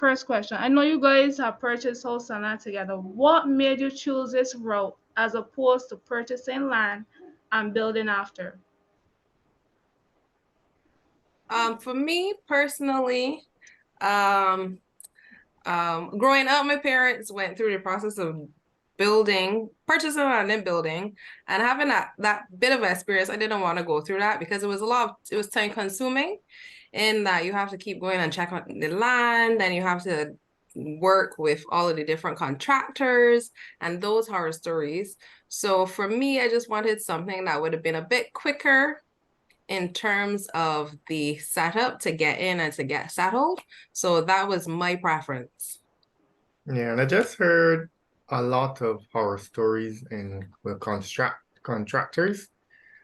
First question. I know you guys have purchased house and land together. What made you choose this route as opposed to purchasing land and building after? For me personally, um, growing up, my parents went through the process of purchasing and then building, and having that bit of experience. I didn't want to go through that because it was time consuming, in that you have to keep going and check on the land, and you have to work with all of the different contractors and those horror stories. So for me, I just wanted something that would have been a bit quicker in terms of the setup to get in and to get settled. So that was my preference. Yeah, and I just heard a lot of horror stories in with contractors.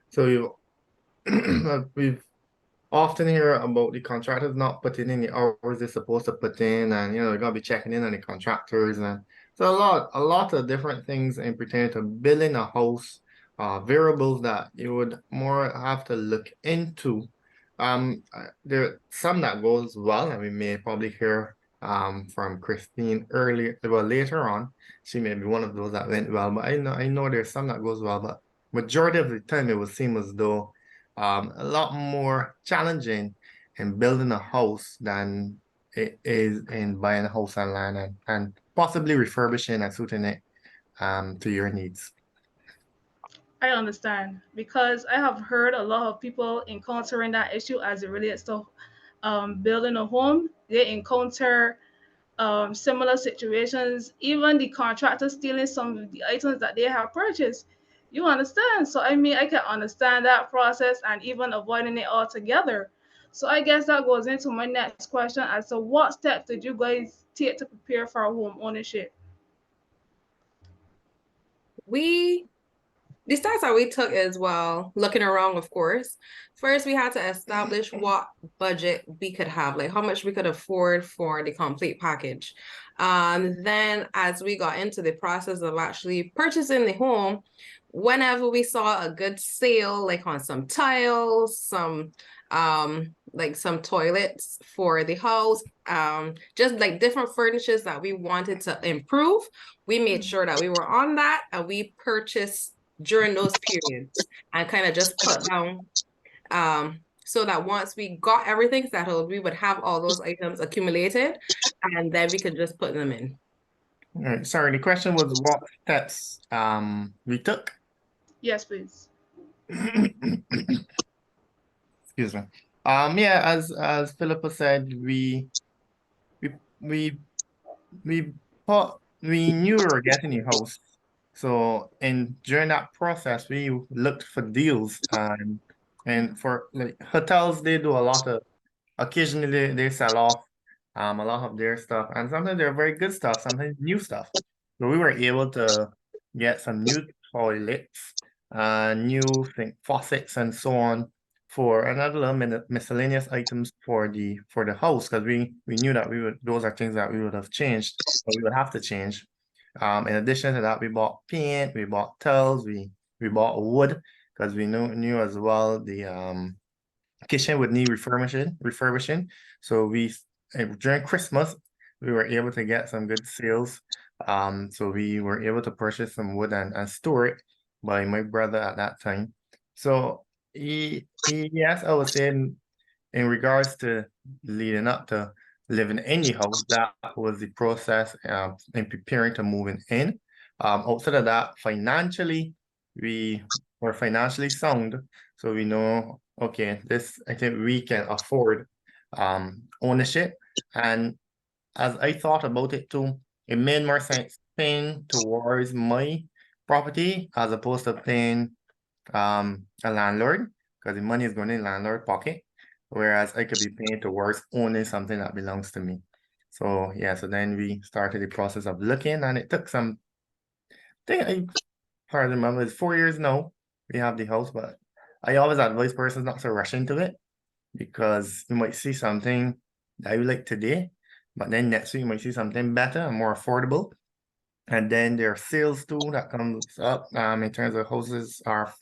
So we've often hear about the contractors not putting in the hours they're supposed to put in, and they're gonna be checking in on the contractors, and so a lot of different things in pertaining to building a house, variables that you would more have to look into. There are some that goes well, and we may probably hear from Christine earlier, well later on. She may be one of those that went well, but I know there's some that goes well, but majority of the time it would seem as though a lot more challenging in building a house than it is in buying a house on land and possibly refurbishing and suiting it to your needs. I understand because I have heard a lot of people encountering that issue as it relates to building a home. They encounter similar situations, even the contractor stealing some of the items that they have purchased. You understand? So, I mean, I can understand that process and even avoiding it altogether. So, I guess that goes into my next question as to what steps did you guys take to prepare for home ownership? We The steps that we took as well, looking around, of course. First, we had to establish what budget we could have, like how much we could afford for the complete package. Then, as we got into the process of actually purchasing the home, whenever we saw a good sale, like on some tiles, like some toilets for the house, just like different furnitures that we wanted to improve, we made sure that we were on that and we purchased during those periods and kind of just put down, so that once we got everything settled, we would have all those items accumulated and then we could just put them in. All right, sorry, the question was what steps we took. Yes, please. Excuse me. Yeah, as Philippa said, we we we we knew we were getting a house. So during that process, we looked for deals, and for like hotels, they do a lot of occasionally they sell off a lot of their stuff, and sometimes they're very good stuff, sometimes new stuff. So we were able to get some new toilets, new faucets and so on for another little miscellaneous items for the house because we knew that we would those are things that we would have changed or we would have to change. In addition to that, we bought paint, we bought tiles, we bought wood because we knew as well the kitchen would need refurbishing. So during Christmas we were able to get some good sales. So we were able to purchase some wood and store it by my brother at that time. So yes, I was saying in regards to leading up to living in the house, that was the process in preparing to moving in. Outside of that, financially, we were financially sound, so we know, okay, this I think we can afford ownership. And as I thought about it too, it made more sense paying towards my property as opposed to paying a landlord because the money is going in landlord pocket, whereas I could be paying towards owning something that belongs to me. So yeah, so then we started the process of looking, and it took some. I think I hardly remember it's 4 years now. We have the house, but I always advise persons not to rush into it because you might see something that you like today, but then next week you might see something better and more affordable. And then there are sales too that comes up in terms of houses or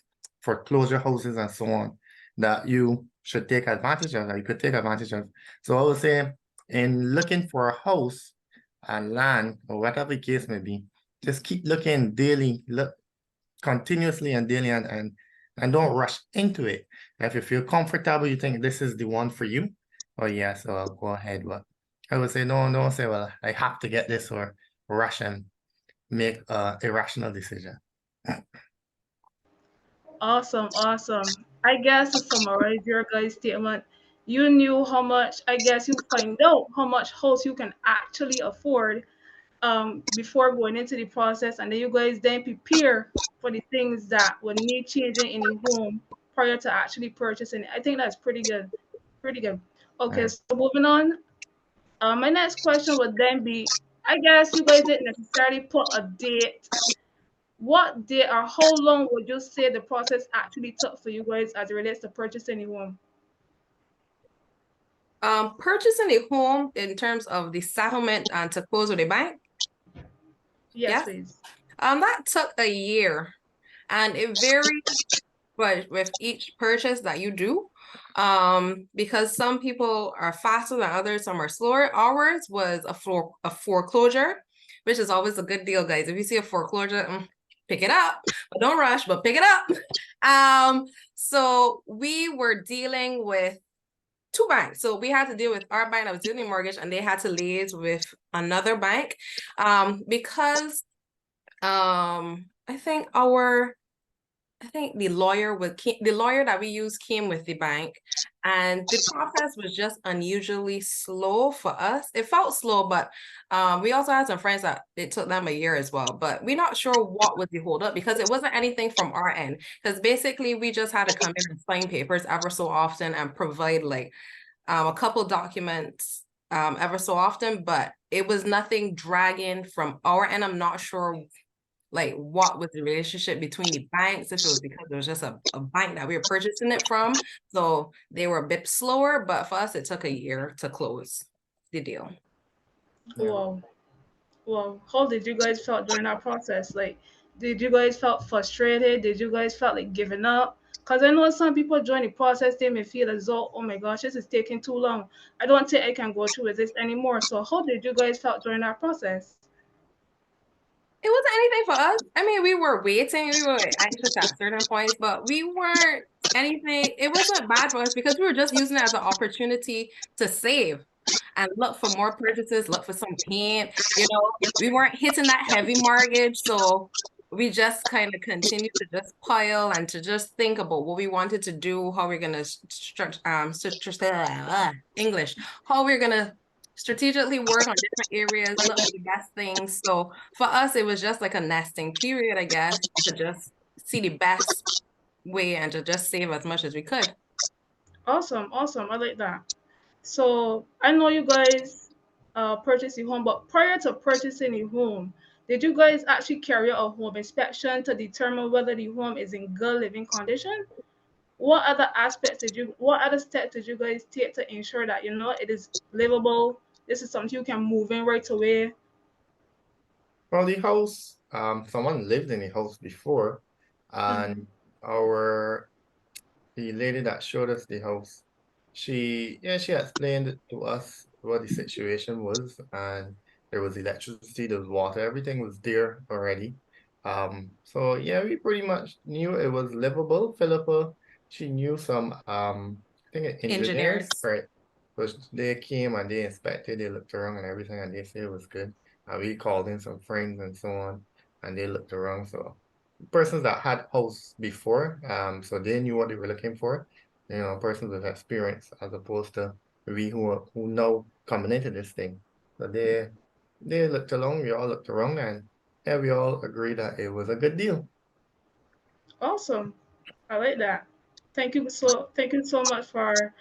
foreclosure houses and so on that you should take advantage of, that you could take advantage of. So I would say in looking for a house and land or whatever the case may be, just keep looking daily, look continuously and daily and don't rush into it. If you feel comfortable, you think this is the one for you, oh yeah, so I'll go ahead. But I would say no, don't say, well, I have to get this or rush and make a irrational decision. Awesome, awesome. I guess to summarize your guys' statement, you knew how much, I guess you find out how much house you can actually afford before going into the process, and then you guys then prepare for the things that would need changing in the home prior to actually purchasing it. I think that's pretty good. Pretty good. Okay, Right. so moving on. My next question would then be, I guess you guys didn't necessarily put a date. What date or how long would you say the process actually took for you guys as it relates to purchasing a home? Purchasing a home in terms of the settlement and to close with a bank, Yes, yes. please. That took a year, and it varies, but with each purchase that you do, because some people are faster than others, some are slower. Ours was a foreclosure, which is always a good deal, guys. If you see a foreclosure, pick it up, but don't rush, but pick it up. So we were dealing with two banks. So we had to deal with our bank that was doing the mortgage, and they had to liaise with another bank, because I think the lawyer that we used came with the bank, and the process was just unusually slow for us. It felt slow, but we also had some friends that it took them a year as well. But we're not sure what was the holdup, because it wasn't anything from our end. Because basically we just had to come in and sign papers ever so often and provide like a couple documents ever so often, but it was nothing dragging from our end. I'm not sure like what was the relationship between the banks, if it was because it was just a bank that we were purchasing it from, so they were a bit slower, but for us it took a year to close the deal. Yeah. Wow. Well, how did you guys felt during that process? Like, did you guys felt frustrated? Did you guys felt like giving up? Because I know some people during the process, they may feel as though, oh my gosh, this is taking too long. I don't think I can go through with this anymore. So how did you guys felt during that process? It wasn't anything for us. I mean, we were waiting, we were anxious at certain points, but we weren't anything. It wasn't bad for us because we were just using it as an opportunity to save and look for more purchases, look for some paint. We weren't hitting that heavy mortgage, so we just kind of continued to just pile and to just think about what we wanted to do, how we're gonna English, how we're gonna strategically work on different areas, look for the best things. So for us, it was just like a nesting period, I guess, to just see the best way and to just save as much as we could. Awesome, awesome. I like that. So I know you guys purchased a home, but prior to purchasing a home, did you guys actually carry out a home inspection to determine whether the home is in good living condition? What other steps did you guys take to ensure that it is livable? This is something you can move in right away. Well, the house, someone lived in the house before, Mm-hmm. and our the lady that showed us the house, she explained to us what the situation was, and there was electricity, there was water, everything was there already. So yeah, we pretty much knew it was livable. Philippa, she knew some I think engineers, Engineers. right? But they came and they inspected, they looked around and everything, and they said it was good. And we called in some friends and so on, and they looked around. So persons that had hosts before, so they knew what they were looking for. Persons with experience as opposed to we who know coming into this thing. So they looked along, we all looked around, and yeah, we all agreed that it was a good deal. Awesome. I like that. Thank you so much for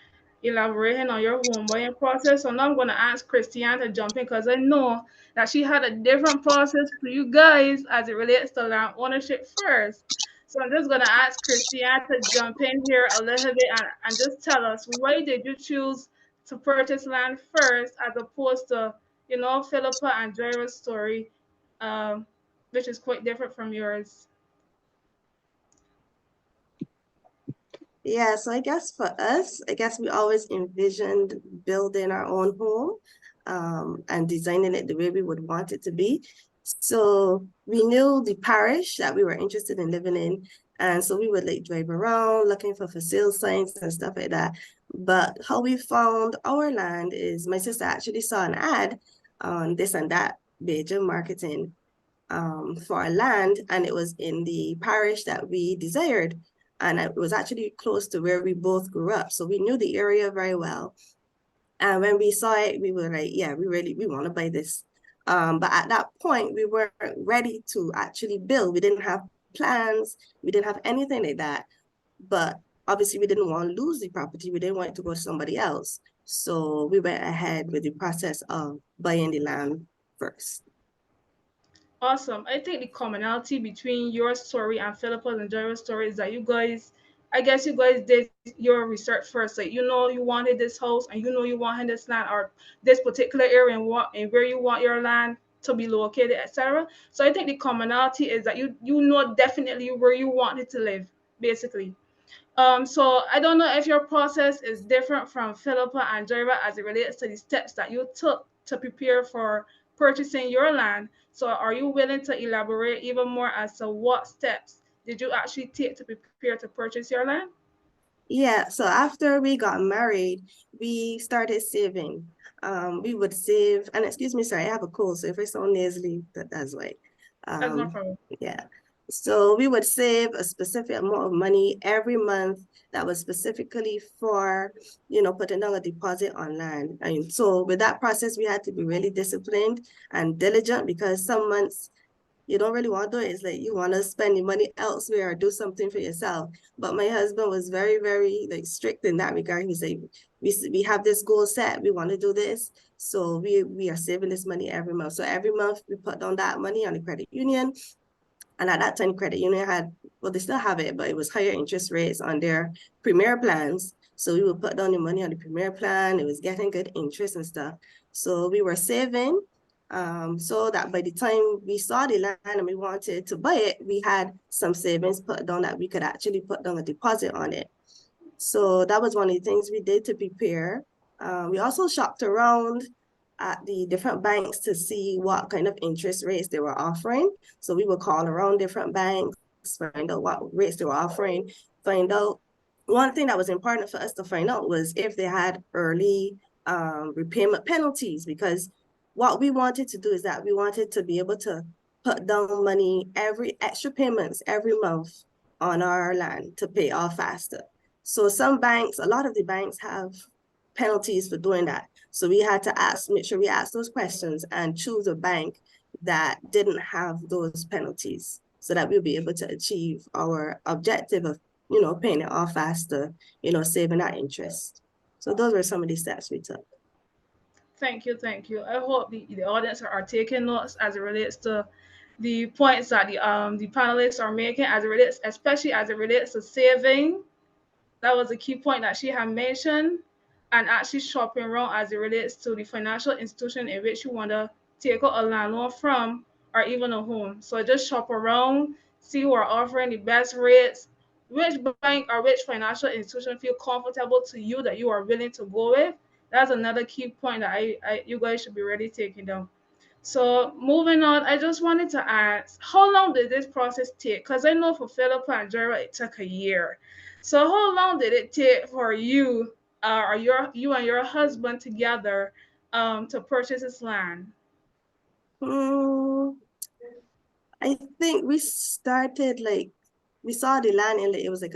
elaborating on your home buying process. So now I'm gonna ask Christiane to jump in because I know that she had a different process to you guys as it relates to land ownership first. So I'm just gonna ask Christiane to jump in here a little bit and just tell us why did you choose to purchase land first as opposed to Philippa and Jairus' story, um, which is quite different from yours. Yeah, so I guess for us, I guess we always envisioned building our own home, and designing it the way we would want it to be. So we knew the parish that we were interested in living in. And so we would like drive around looking for sale signs and stuff like that. But how we found our land is my sister actually saw an ad on this and that page of marketing, for our land, and it was in the parish that we desired. And it was actually close to where we both grew up. So we knew the area very well. And when we saw it, we were like, yeah, we want to buy this. But at that point, we weren't ready to actually build. We didn't have plans. We didn't have anything like that. But obviously, we didn't want to lose the property. We didn't want it to go to somebody else. So we went ahead with the process of buying the land first. Awesome. I think the commonality between your story and Philippa's and Jaira's story is that you guys, I guess you guys did your research first. Like, you know, you wanted this house and you know you wanted this land or this particular area and what and where you want your land to be located, etc. So I think the commonality is that you know definitely where you wanted to live, basically. So I don't know if your process is different from Philippa and Jaira as it relates to the steps that you took to prepare for purchasing your land. So are you willing to elaborate even more as to what steps did you actually take to prepare to purchase your land? Yeah, so after we got married, we started saving. We would save, and excuse me, sorry, I have a cold, so if I sound nasally, that's why. That's no Um, problem. yeah. So we would save a specific amount of money every month that was specifically for, putting down a deposit on land. And so with that process, we had to be really disciplined and diligent, because some months you don't really want to do it. It's like you want to spend your money elsewhere or do something for yourself. But my husband was very, very like strict in that regard. He said, we have this goal set. We want to do this. So we are saving this money every month. So every month we put down that money on the credit union. And at that time, credit union had, well, they still have it, but it was higher interest rates on their premier plans. So we would put down the money on the premier plan. It was getting good interest and stuff. So we were saving, so that by the time we saw the land and we wanted to buy it, we had some savings put down that we could actually put down a deposit on it. So that was one of the things we did to prepare. We also shopped around at the different banks to see what kind of interest rates they were offering. So we would call around different banks, find out what rates they were offering, find out. One thing that was important for us to find out was if they had early, repayment penalties, because what we wanted to do is that we wanted to be able to put down money every extra payments every month on our land to pay off faster. So some banks, a lot of the banks have penalties for doing that. So we had to make sure we asked those questions and choose a bank that didn't have those penalties, so that we'll be able to achieve our objective of, paying it off faster, saving that interest. So those were some of the steps we took. Thank you, thank you. I hope the audience are taking notes as it relates to the points that the panelists are making as it relates, especially as it relates to saving. That was a key point that she had mentioned, and actually shopping around as it relates to the financial institution in which you want to take out a land loan from or even a home. So just shop around, see who are offering the best rates, which bank or which financial institution feel comfortable to you that you are willing to go with. That's another key point that you guys should be ready taking down. So moving on, I just wanted to ask, how long did this process take? Because I know for Philippa and Jera, it took a year. So how long did it take for you, or you and your husband together, to purchase this land? Hmm, I think we started like, we saw the land in, it was like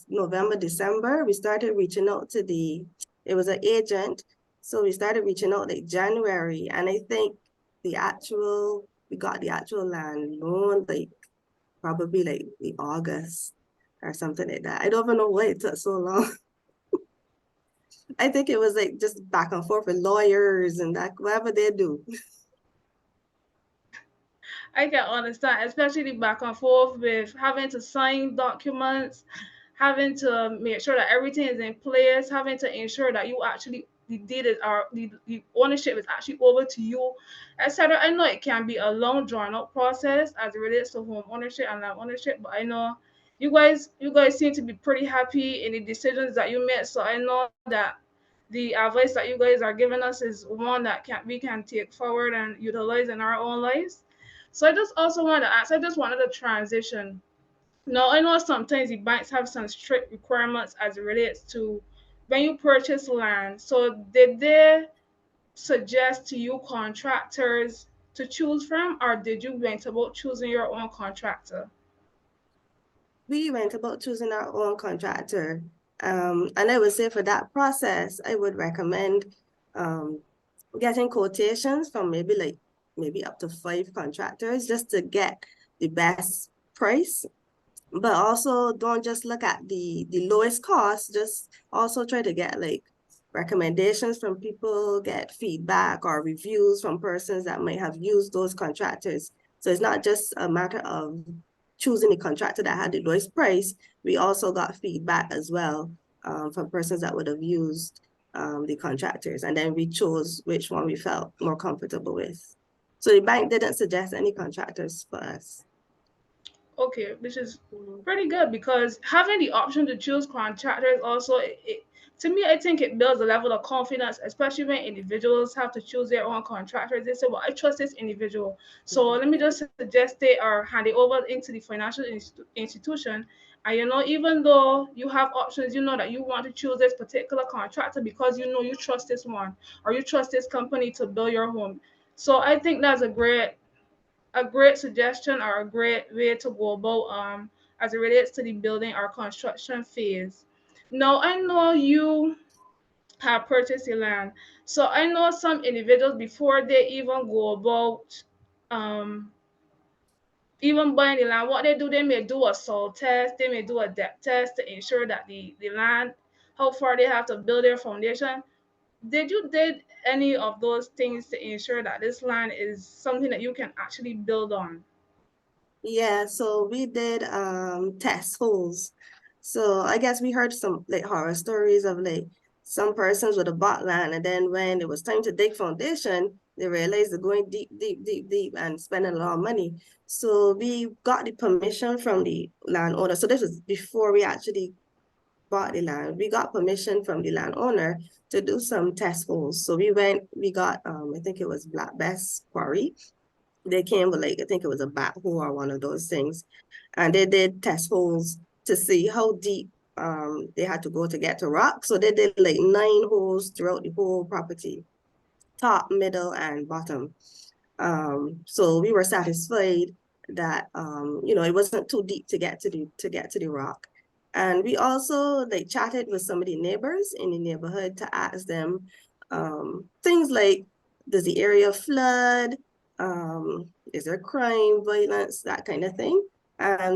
November, December. We started reaching out to it was an agent. So we started reaching out like January. And I think we got the actual land loan like probably like the August or something like that. I don't even know why it took so long. I think it was like just back and forth with lawyers and that, whatever they do. I can understand, especially the back and forth with having to sign documents, having to make sure that everything is in place, having to ensure that you actually the deed is or the ownership is actually over to you, etc. I know it can be a long drawn out process as it relates to home ownership and land ownership, but I know you guys seem to be pretty happy in the decisions that you made. So I know that the advice that you guys are giving us is one that we can take forward and utilize in our own lives. So I just also wanted to ask, I just wanted to transition. Now I know sometimes the banks have some strict requirements as it relates to when you purchase land. So did they suggest to you contractors to choose from, or did you went about choosing your own contractor? We went about choosing our own contractor. And I would say for that process, I would recommend getting quotations from maybe up to 5 contractors just to get the best price. But also don't just look at the lowest cost, just also try to get like recommendations from people, get feedback or reviews from persons that might have used those contractors. So it's not just a matter of choosing the contractor that had the lowest price. We also got feedback as well from persons that would have used the contractors, and then we chose which one we felt more comfortable with. So the bank didn't suggest any contractors for us. Okay, which is pretty good because having the option to choose contractors also, to me, I think it builds a level of confidence, especially when individuals have to choose their own contractors. They say, well, I trust this individual. So let me just suggest they are hand it over into the financial institution. And even though you have options, you know that you want to choose this particular contractor because you know you trust this one or you trust this company to build your home. So I think that's a great suggestion or a great way to go about as it relates to the building or construction phase. Now I know you have purchased a land, so I know some individuals before they even go about um even buying the land, what they do, they may do a soil test, they may do a depth test to ensure that the land, how far they have to build their foundation. Did any of those things to ensure that this land is something that you can actually build on? Yeah, so we did test holes. So I guess we heard some like horror stories of like some persons with a bought land, and then when it was time to dig foundation, they realized they're going deep, deep, deep, deep and spending a lot of money. So we got the permission from the landowner. So this was before we actually bought the land. We got permission from the landowner to do some test holes. So we got I think it was Black Bess Quarry. They came with like, I think it was a backhoe or one of those things. And they did test holes to see how deep they had to go to get to rock. So they did like 9 holes throughout the whole property, top, middle, and bottom. So we were satisfied that it wasn't too deep to get to the rock. And we also like chatted with some of the neighbors in the neighborhood to ask them things like, does the area flood? Is there crime, violence, that kind of thing?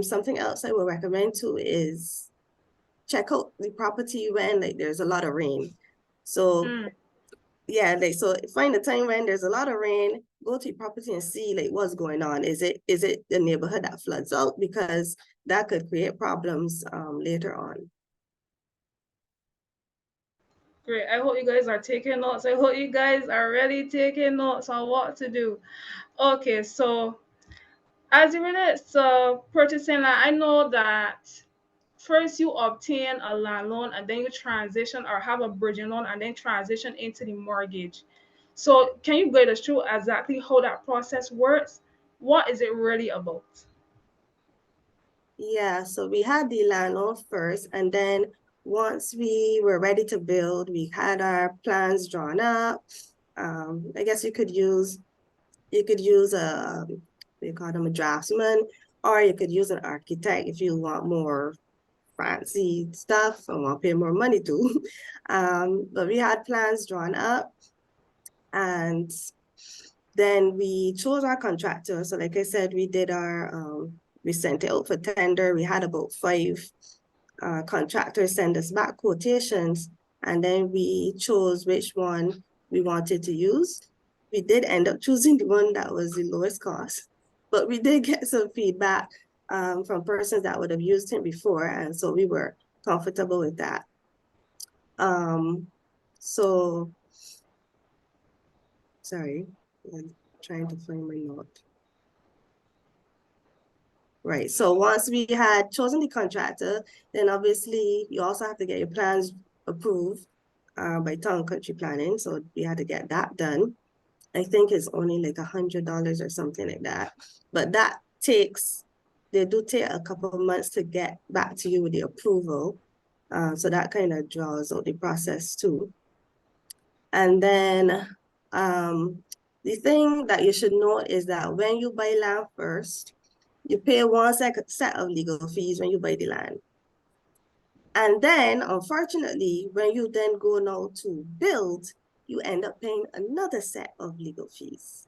Something else I would recommend too is check out the property when like there's a lot of rain. So Mm. yeah, like so find a time when there's a lot of rain, go to your property and see like what's going on. Is it the neighborhood that floods out? Because that could create problems later on. Great. I hope you guys are taking notes. I hope you guys are really taking notes on what to do. Okay, so as it relates to purchasing land, I know that first you obtain a land loan and then you transition or have a bridging loan and then transition into the mortgage. So can you guide us through exactly how that process works? What is it really about? Yeah, so we had the land loan first, and then once we were ready to build, we had our plans drawn up. I guess you could use a, we call them a draftsman, or you could use an architect if you want more fancy stuff and want to pay more money to. But we had plans drawn up, and then we chose our contractor. So like I said, we sent it out for tender. We had about 5 contractors send us back quotations, and then we chose which one we wanted to use. We did end up choosing the one that was the lowest cost, but we did get some feedback from persons that would have used him before, and so we were comfortable with that. Um, so sorry, I'm trying to find my note. Right. So once we had chosen the contractor, then obviously you also have to get your plans approved by town country planning. So we had to get that done. I think it's only like $100 or something like that. But that they do take a couple of months to get back to you with the approval. So that kind of draws out the process too. And then the thing that you should know is that when you buy land first, you pay one set of legal fees when you buy the land. And then, unfortunately, when you then go now to build, you end up paying another set of legal fees.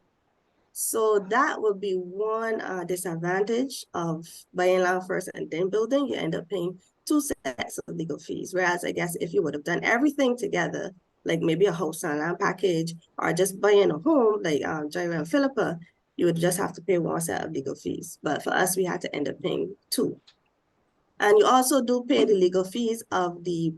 So that would be one disadvantage of buying land first and then building. You end up paying two sets of legal fees. Whereas I guess if you would have done everything together, like maybe a house and land package, or just buying a home, like Jaira and Philippa, you would just have to pay one set of legal fees. But for us, we had to end up paying two. And you also do pay the legal fees of the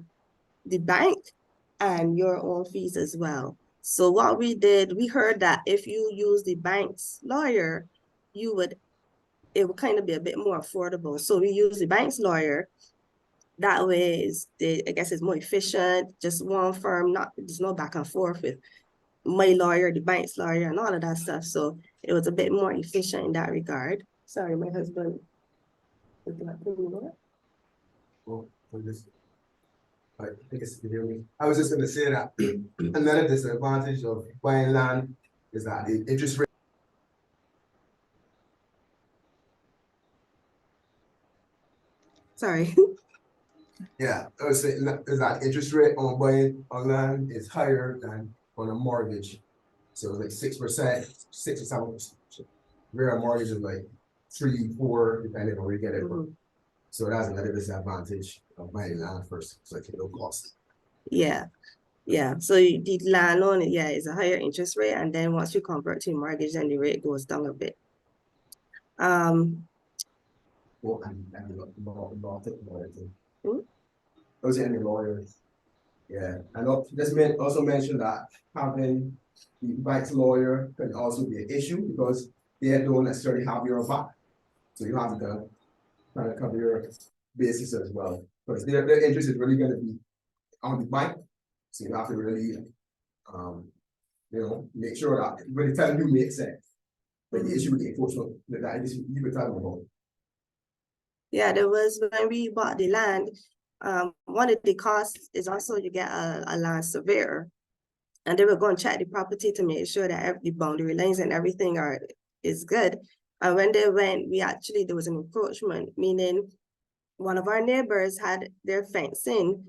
bank and your own fees as well. So what we did, we heard that if you use the bank's lawyer, it would kind of be a bit more affordable. So we use the bank's lawyer. That way, I guess it's more efficient. Just one firm, there's no back and forth with my lawyer, the bank's lawyer, and all of that stuff. So it was a bit more efficient in that regard. Sorry, my husband. Well, I think it's you hear me. I was just gonna say that another disadvantage of buying land is that the interest rate. Sorry. Yeah, I was saying that is that interest rate on buying on land is higher than on a mortgage. So like 6%, 6 or 7%. Where a mortgage is like 3, 4, depending on where you get it from. So that's another disadvantage of buying land first. So it's low cost. Yeah. Yeah, so the land on it, yeah, is a higher interest rate, and then once you convert to mortgage, then the rate goes down a bit. Well, and about it. Hmm? Those are any lawyers. Yeah, and this man also mentioned that having the bank's lawyer can also be an issue because they don't necessarily have your back. So you have to kind of cover your basis as well. Because their interest is really going to be on the bank. So you have to really make sure that when the telling you makes sense. But the issue with the enforcement, that is you were talking about. Yeah, there was when we bought the land, one of the costs is also you get a land surveyor. And they were going to check the property to make sure that the boundary lines and everything is good. And when they went, there was an encroachment, meaning one of our neighbors had their fencing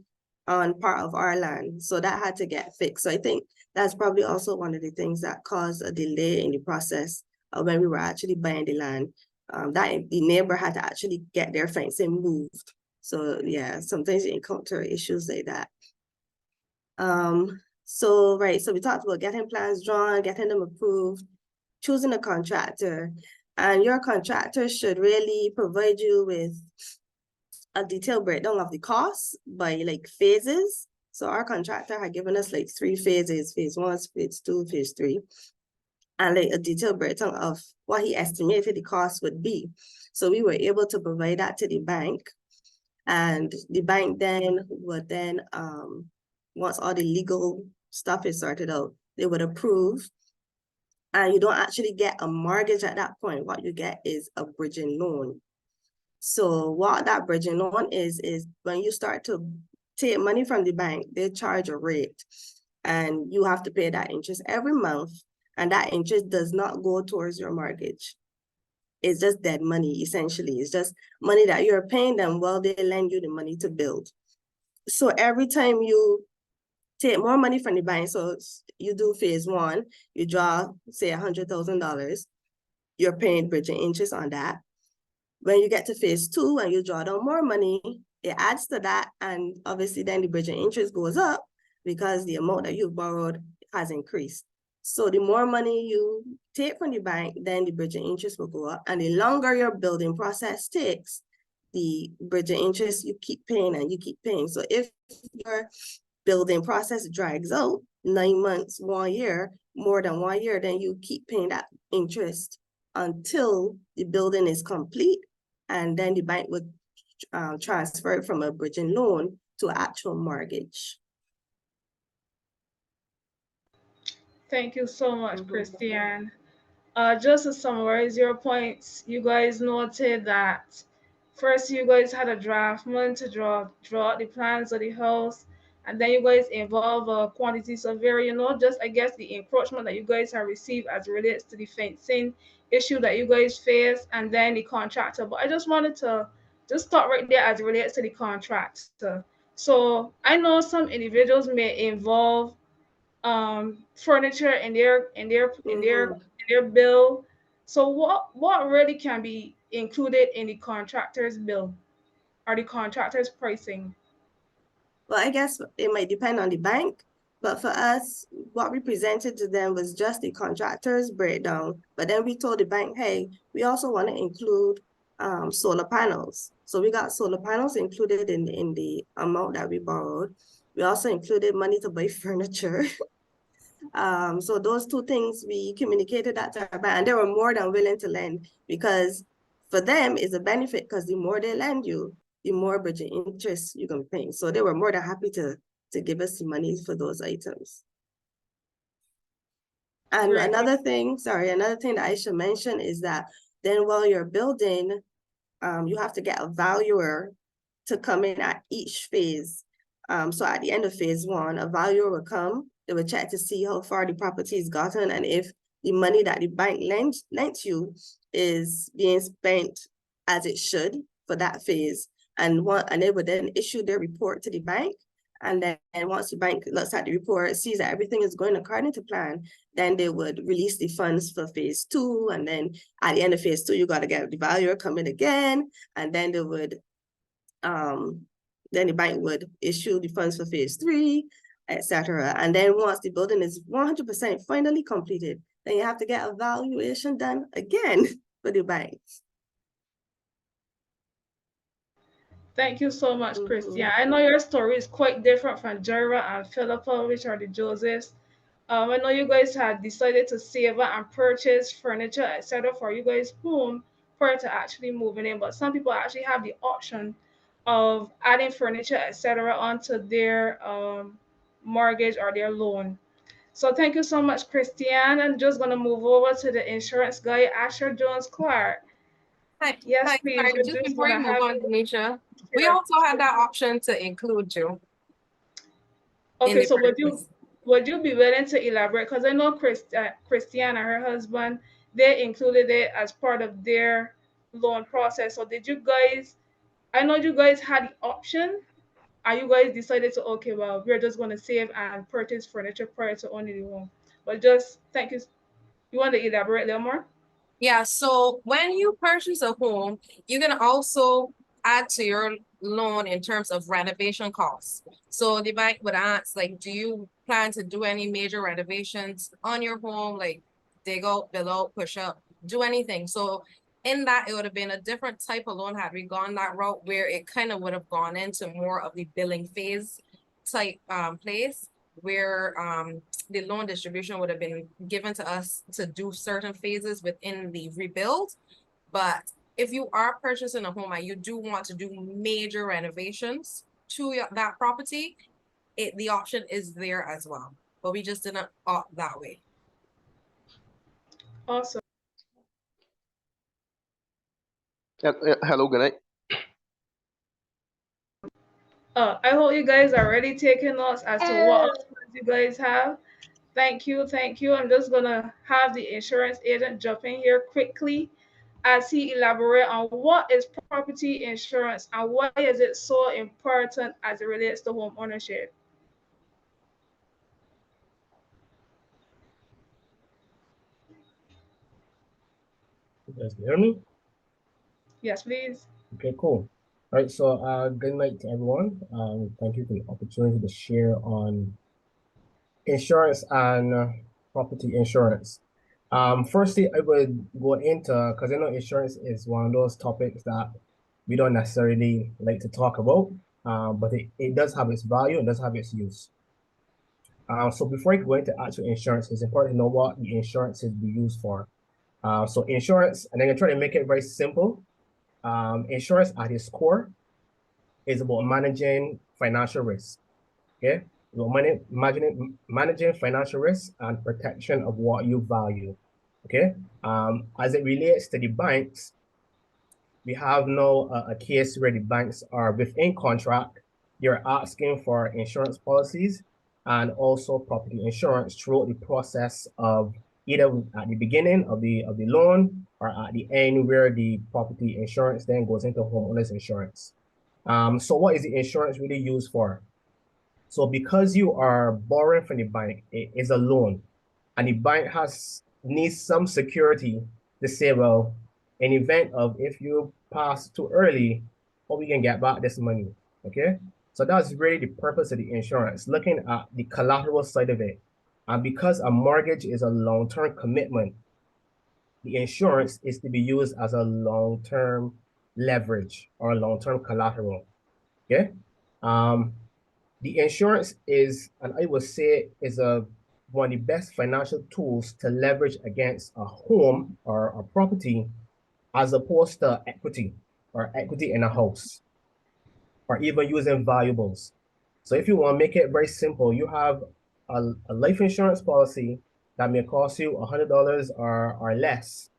on part of our land. So that had to get fixed. So I think that's probably also one of the things that caused a delay in the process when we were actually buying the land. That the neighbor had to actually get their fencing moved. So yeah, sometimes you encounter issues like that. So we talked about getting plans drawn, getting them approved, choosing a contractor, and your contractor should really provide you with a detailed breakdown of the costs by like phases. So our contractor had given us like 3 phases, phase 1, phase 2, phase 3, and like a detailed breakdown of what he estimated the cost would be. So we were able to provide that to the bank, and the bank then would once all the legal stuff is sorted out, they would approve. And you don't actually get a mortgage at that point. What you get is a bridging loan. So what that bridging loan is when you start to take money from the bank, they charge a rate. And you have to pay that interest every month. And that interest does not go towards your mortgage. It's just dead money, essentially. It's just money that you're paying them while they lend you the money to build. So every time you take more money from the bank, so you do phase 1, you draw, say, $100,000, you're paying bridging interest on that. When you get to phase 2 and you draw down more money, it adds to that, and obviously then the bridging interest goes up because the amount that you borrowed has increased. So the more money you take from the bank, then the bridging interest will go up, and the longer your building process takes, the bridging interest you keep paying and you keep paying. So if your building process drags out 9 months, 1 year, more than 1 year, then you keep paying that interest until the building is complete. and then the bank would transfer it from a bridging loan to an actual mortgage. Thank you so much, Mhm. Christiane. Just to summarize your points, you guys noted that first you guys had a draft money to draw out the plans of the house, and then you guys involve a quantity surveyor, just I guess the encroachment that you guys have received as relates to the fencing issue that you guys face, and then the contractor. But I just wanted to just start right there as it relates to the contractor. So I know some individuals may involve furniture in Mhm. their bill. So what really can be included in the contractor's bill or the contractor's pricing? Well, I guess it might depend on the bank, but for us, what we presented to them was just the contractor's breakdown. But then we told the bank, hey, we also want to include solar panels. So we got solar panels included in the amount that we borrowed. We also included money to buy furniture. So those two things we communicated that to our bank, and they were more than willing to lend, because for them it's a benefit, because the more they lend you, the more bridging interest you're gonna pay. So they were more than happy to give us the money for those items. And Great. another thing that I should mention is that then while you're building, you have to get a valuer to come in at each phase. So at the end of phase one, a valuer will come, they will check to see how far the property is gotten, and if the money that the bank lent you is being spent as it should for that phase. And they would then issue their report to the bank. And then once the bank looks at the report, sees that everything is going according to plan, then they would release the funds for phase two. And then at the end of phase two, you got to get the valuer come in again, and then they would then the bank would issue the funds for phase three, etc. And then once the building is 100% finally completed, then you have to get a valuation done again for the bank. Thank you so much, Mhm. Christian. I know your story is quite different from Jera and Philippa, which are the Josephs. I know you guys had decided to save up and purchase furniture, etc., for you guys' home prior to actually moving in. But some people actually have the option of adding furniture, etc., onto their mortgage or their loan. So thank you so much, Christiane. I'm just gonna move over to the insurance guy, Asher Jones Clark. Hi, Yes, hi, please. sorry, We're just just before you gonna move have on, you Denisha, we here. also had that option to include you in Okay, the so purchase. would you be willing to elaborate? Because I know Christiane and her husband, they included it as part of their loan process. So did you guys? I know you guys had the option, and you guys decided to, okay, well, we're just going to save and purchase furniture prior to owning the home. But just thank you. You want to elaborate a little more? Yeah, so when you purchase a home, you can also add to your loan in terms of renovation costs. So the bank would ask, like, do you plan to do any major renovations on your home, like dig out, build out, push up, do anything? So in that, it would have been a different type of loan had we gone that route, where it kind of would have gone into more of the billing phase type place, where the loan distribution would have been given to us to do certain phases within the rebuild. But if you are purchasing a home and you do want to do major renovations to that property, the option is there as well. But we just didn't opt that way. Awesome. Hello, good night. I hope you guys are already taking notes as to what options you guys have. Thank you, thank you. I'm just gonna have the insurance agent jump in here quickly as he elaborate on what is property insurance and why is it so important as it relates to home ownership. You guys can hear me? Yes, please. Okay, cool. All right, so good night to everyone. Thank you for the opportunity to share on insurance and property insurance. Firstly, I would go into, because I know insurance is one of those topics that we don't necessarily like to talk about, but it does have its value and does have its use. So before I go into actual insurance, it's important to know what the insurance is be used for. So insurance, and I'm gonna try to make it very simple. Insurance at its core is about managing financial risk. Okay, managing financial risk and protection of what you value. Okay, as it relates to the banks, we have now a case where the banks are within contract. You're asking for insurance policies and also property insurance throughout the process of either at the beginning of the loan or at the end where the property insurance then goes into homeowners insurance. So what is the insurance really used for? So because you are borrowing from the bank, it is a loan, and the bank needs some security to say, well, in event of if you pass too early, or we can get back this money. Okay. So that's really the purpose of the insurance, looking at the collateral side of it. And because a mortgage is a long-term commitment, the insurance is to be used as a long-term leverage or long-term collateral. Okay. Um, the insurance is, and I would say, is one of the best financial tools to leverage against a home or a property, as opposed to equity or equity in a house, or even using valuables. So if you want to make it very simple, you have a life insurance policy that may cost you $100 or less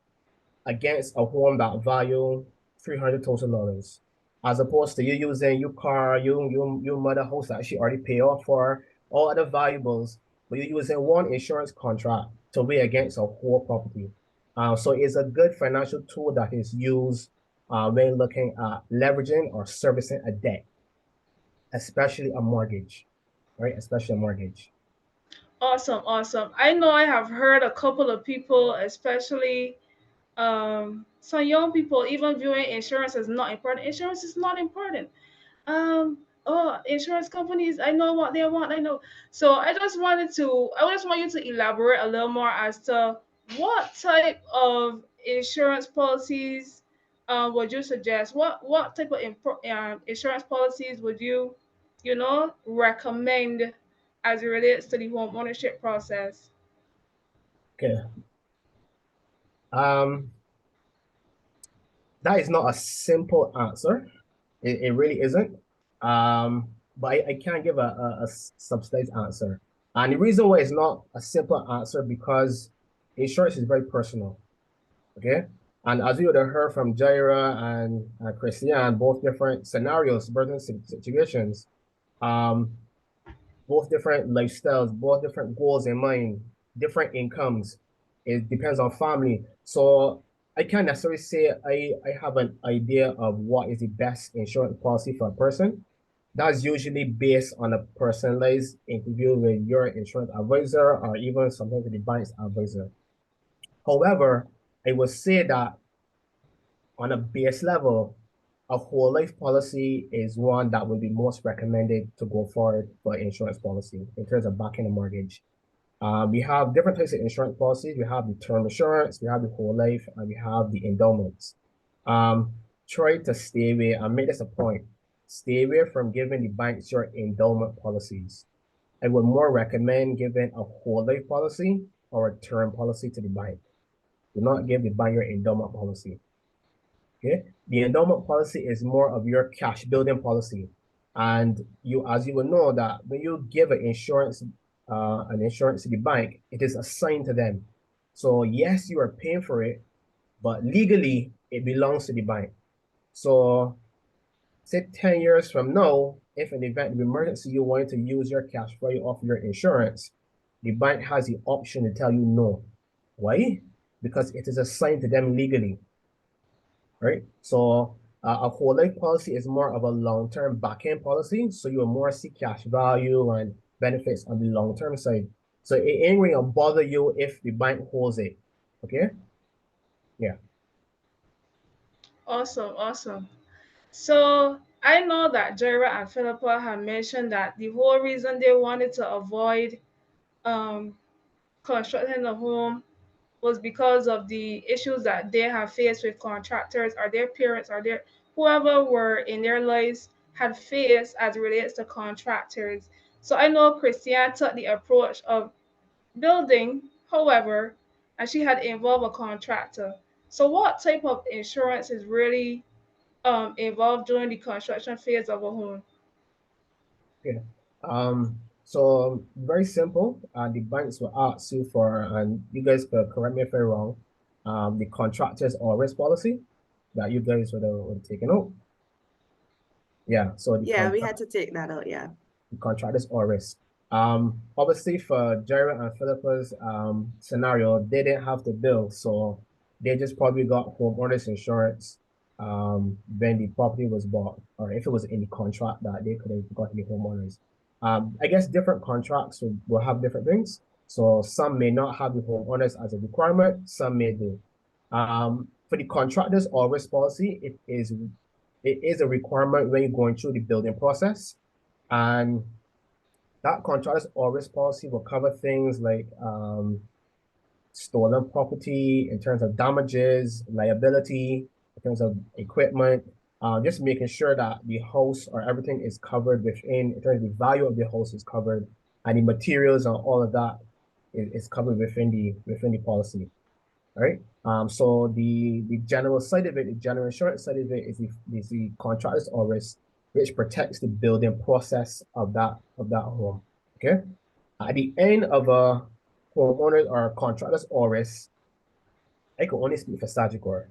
against a home that value $300,000, as opposed to you using your car, your mother house that she already pay off for, all other valuables, but you're using one insurance contract to weigh against a whole property. So it's a good financial tool that is used when looking at leveraging or servicing a debt, especially a mortgage, right? Especially a mortgage. Awesome, awesome. I know I have heard a couple of people, especially some young people, even viewing insurance as not important. Insurance is not important. Oh, insurance companies, I know what they want. I know. So I just want you to elaborate a little more as to what type of insurance policies would you suggest? What type of insurance policies would you, recommend as it relates to the home ownership process? Okay. That is not a simple answer. It really isn't. But I can't give a subsidized answer. And the reason why it's not a simple answer, because insurance is very personal. Okay. And as you would have heard from Jaira and Christian, both different scenarios, burden situations, um, both different lifestyles, both different goals in mind, different incomes. It depends on family. So I can't necessarily say I have an idea of what is the best insurance policy for a person. That's usually based on a personalized interview with your insurance advisor or even sometimes with the bank's advisor. However, I would say that on a base level, a whole life policy is one that would be most recommended to go forward for insurance policy in terms of backing a mortgage. We have different types of insurance policies. We have the term insurance, we have the whole life, and we have the endowments. Try to stay away, and make this a point, stay away from giving the banks your endowment policies. I would more recommend giving a whole life policy or a term policy to the bank. Do not give the bank your endowment policy. Okay, the endowment policy is more of your cash building policy, and as you will know that when you give an insurance to the bank, it is assigned to them. So yes, you are paying for it, but legally it belongs to the bank. So say 10 years from now, if in the event of emergency you wanted to use your cash value off your insurance, the bank has the option to tell you no. Why? Because it is assigned to them legally, right? So a whole life policy is more of a long-term back-end policy. So you will more see cash value and benefits on the long-term side. So it ain't going to bother you if the bank holds it. Okay? Yeah. Awesome, awesome. So I know that Jera and Philippa have mentioned that the whole reason they wanted to avoid um, constructing a home was because of the issues that they have faced with contractors or their parents or their whoever were in their lives had faced as it relates to contractors. So I know Christiane took the approach of building, however, and she had involved a contractor. So what type of insurance is really involved during the construction phase of a home? Okay. So very simple. The banks will ask you for, and you guys could correct me if I'm wrong, the contractors or risk policy that you guys would have taken out. Yeah. So the Yeah, we had to take that out, yeah. contractors or risk. Obviously for Jerry and Philippa's scenario, they didn't have to bill, so they just probably got homeowners insurance when the property was bought, or if it was in the contract that they could have got the homeowners. I guess different contracts will have different things. So some may not have the homeowners as a requirement, some may do. For the contractors or risk policy, it is a requirement when you're going through the building process. And that contractors or risk policy will cover things like stolen property in terms of damages, liability, in terms of equipment, just making sure that the house or everything is covered in terms of the value of the house is covered, and the materials and all of that is covered within the policy. Right. So the general side of it, the general insurance side of it is the contractors or risk, which protects the building process of that home. Okay. At the end of a homeowner or contractors or risk, I can only speak for Sagicor.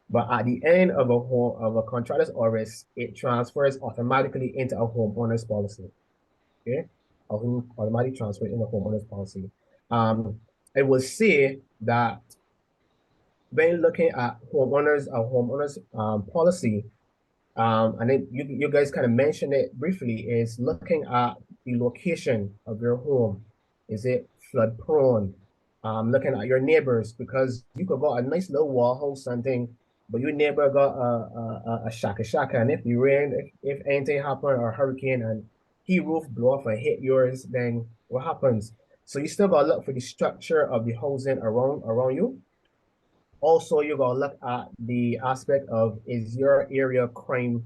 But at the end of a contractors or risk, it transfers automatically into a homeowner's policy. Okay. Automatically transfer in a homeowner's policy. I will say that when looking at homeowners policy, and then you guys kind of mentioned it briefly, is looking at the location of your home. Is it flood prone? Looking at your neighbors, because you could got a nice little wall house something, but your neighbor got a shaka, and if the rain, if anything happen or a hurricane and he roof blow off and hit yours, then what happens? So you still gotta look for the structure of the housing around you. Also, you gotta look at the aspect of, is your area a crime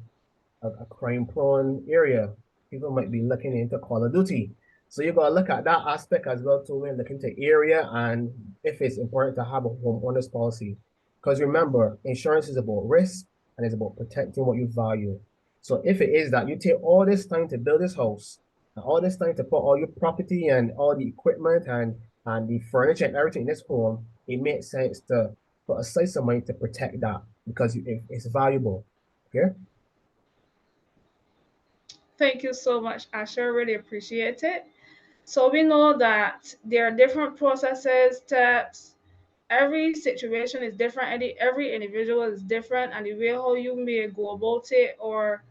prone area? People might be looking into Call of Duty. So you gotta look at that aspect as well too when looking to area and if it's important to have a homeowner's policy. Because remember, insurance is about risk and it's about protecting what you value. So if it is that you take all this time to build this house and all this time to put all your property and all the equipment and the furniture and everything in this home, it makes sense to put aside some money to protect that because it's valuable. Okay. Thank you so much, Asha. Really appreciate it. So we know that there are different processes, steps. Every situation is different, and every individual is different, and the way how you may go about it or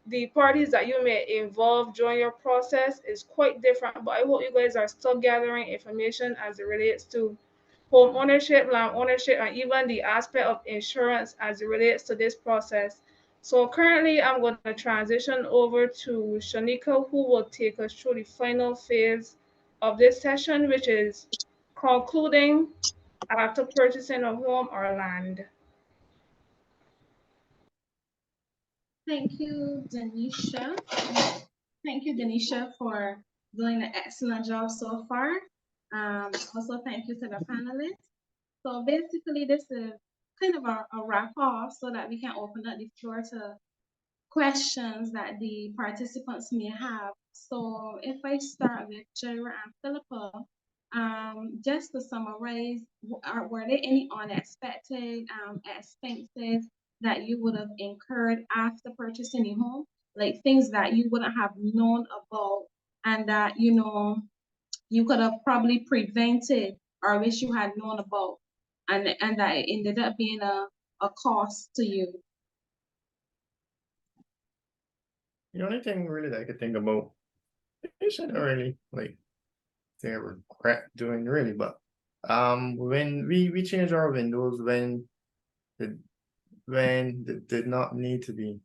the parties that you may involve during your process is quite different. But I hope you guys are still gathering information as it relates to home ownership, land ownership, and even the aspect of insurance as it relates to this process. So currently, I'm going to transition over to Shanika, who will take us through the final phase of this session, which is concluding after purchasing a home or land. Thank you, Denisha. Thank you, Denisha, for doing an excellent job so far. Also, thank you to the panelists. So basically, this is kind of a wrap off so that we can open up the floor to questions that the participants may have. So if I start with Jaira and Philippa, just to summarize, were there any unexpected expenses that you would have incurred after purchasing a home? Like things that you wouldn't have known about and that, you could have probably prevented or wish you had known about and that it ended up being a cost to you. The only thing really that I could think about, I shouldn't really like say I regret doing really, but when we changed our windows when they did not need to be,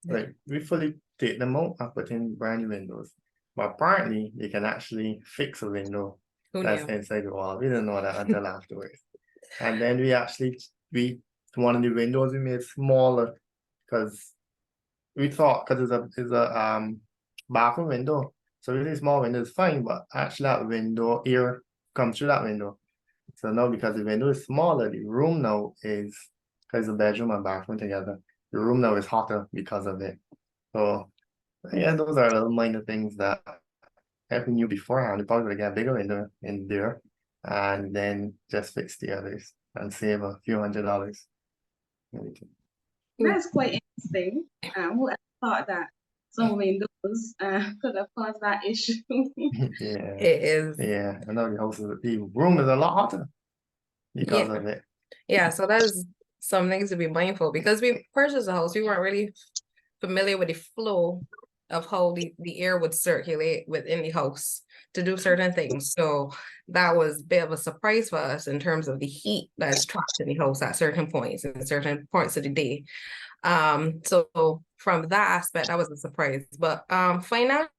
like we fully take them out and put in brand new windows. But apparently you can actually fix a window that's inside the wall. We didn't know that until afterwards. And then one of the windows we made smaller because we thought because it's a bathroom window. So really small window is fine, but actually that window air comes through that window. So now because the window is smaller, the room now is because the bedroom and bathroom together. the room now is hotter because of it. So yeah, those are little minor things that if we knew beforehand, we probably would have got bigger in there and then just fix the others and save a few $100s. That's quite interesting. Who ever thought that some windows could have caused that issue? Yeah, It is. yeah. I know the room is a lot hotter because Yeah. of it. Yeah, so that's some things to be mindful because we purchased a house. We weren't really familiar with the flow of how the air would circulate within the house to do certain things. So that was a bit of a surprise for us in terms of the heat that's trapped in the house at certain points in certain parts of the day. So from that aspect, that was a surprise. But financially,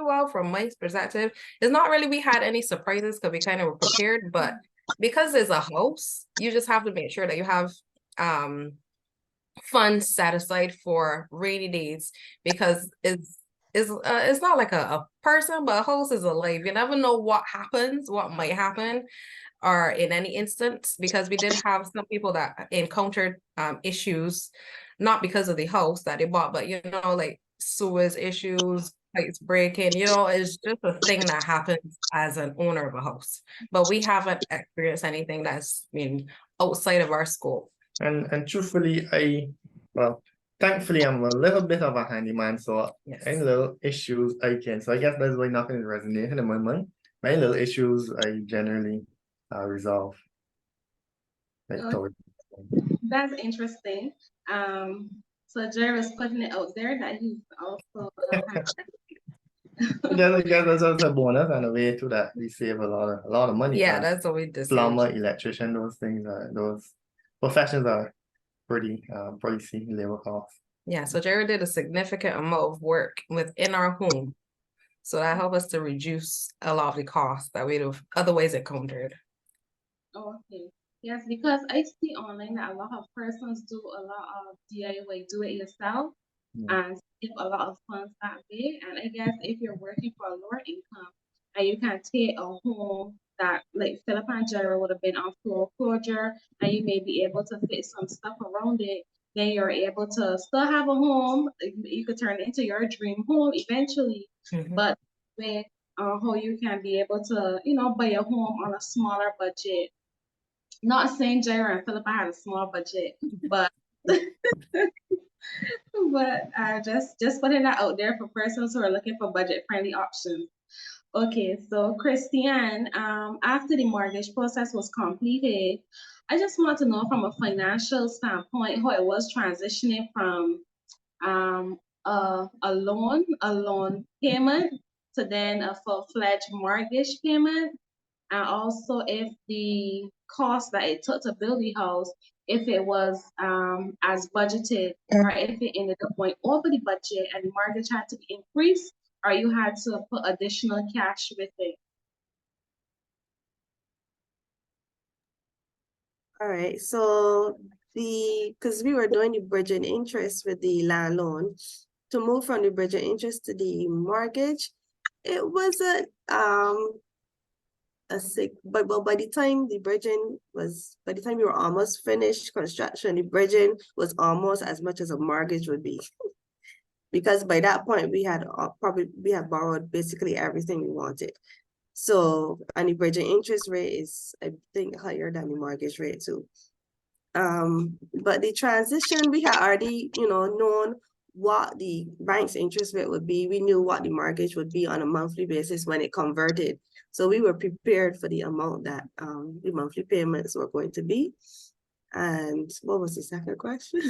well, from my perspective, it's not really we had any surprises because we kind of were prepared, but because it's a house, you just have to make sure that you have funds set aside for rainy days because it's not like a person, but a house is a life. You never know what happens, what might happen, or in any instance, because we did have some people that encountered issues, not because of the house that they bought, but like sewers issues, pipes breaking, it's just a thing that happens as an owner of a house. But we haven't experienced anything that's been outside of our scope. And truthfully, thankfully, I'm a little bit of a handyman, so Yes. any little issues I can. So I guess that's why nothing is resonating in my mind. My little issues I generally resolve. That's interesting. So Jerry was putting it out there that he's also I guess that's also a bonus and a way to that we save a lot of money. Yeah, that's what we did. Plumber, electrician, those professions are pretty pricey labor costs. Yeah, so Jerry did a significant amount of work within our home. So that helped us to reduce a lot of the costs that we'd have otherwise encountered. Okay. Yes, because I see online that a lot of persons do a lot of DIY, do it yourself, and save a lot of funds that way. And I guess if you're working for a lower income and you can take a home that like Philip and Jerry would have been on foreclosure and you may be able to fit some stuff around it, then you're able to still have a home. You could turn it into your dream home eventually. But with how you can be able to, buy a home on a smaller budget. Not saying Jerry and Philip had a small budget, but just putting that out there for persons who are looking for budget friendly options. Okay, so Christiane, after the mortgage process was completed, I just want to know from a financial standpoint how it was transitioning from a loan payment to then a full-fledged mortgage payment, and also if the cost that it took to build the house, if it was as budgeted, or if it ended up going over the budget and the mortgage had to be increased, or you had to put additional cash with it. All right, so because we were doing the bridging interest with the land loan, to move from the bridging interest to the mortgage, it wasn't but by the time we were almost finished construction, the bridging was almost as much as a mortgage would be. Because by that point we had borrowed basically everything we wanted. So, and the bridging interest rate is, I think, higher than the mortgage rate too. But the transition, we had already, known what the bank's interest rate would be. We knew what the mortgage would be on a monthly basis when it converted. So we were prepared for the amount that the monthly payments were going to be. And what was the second question?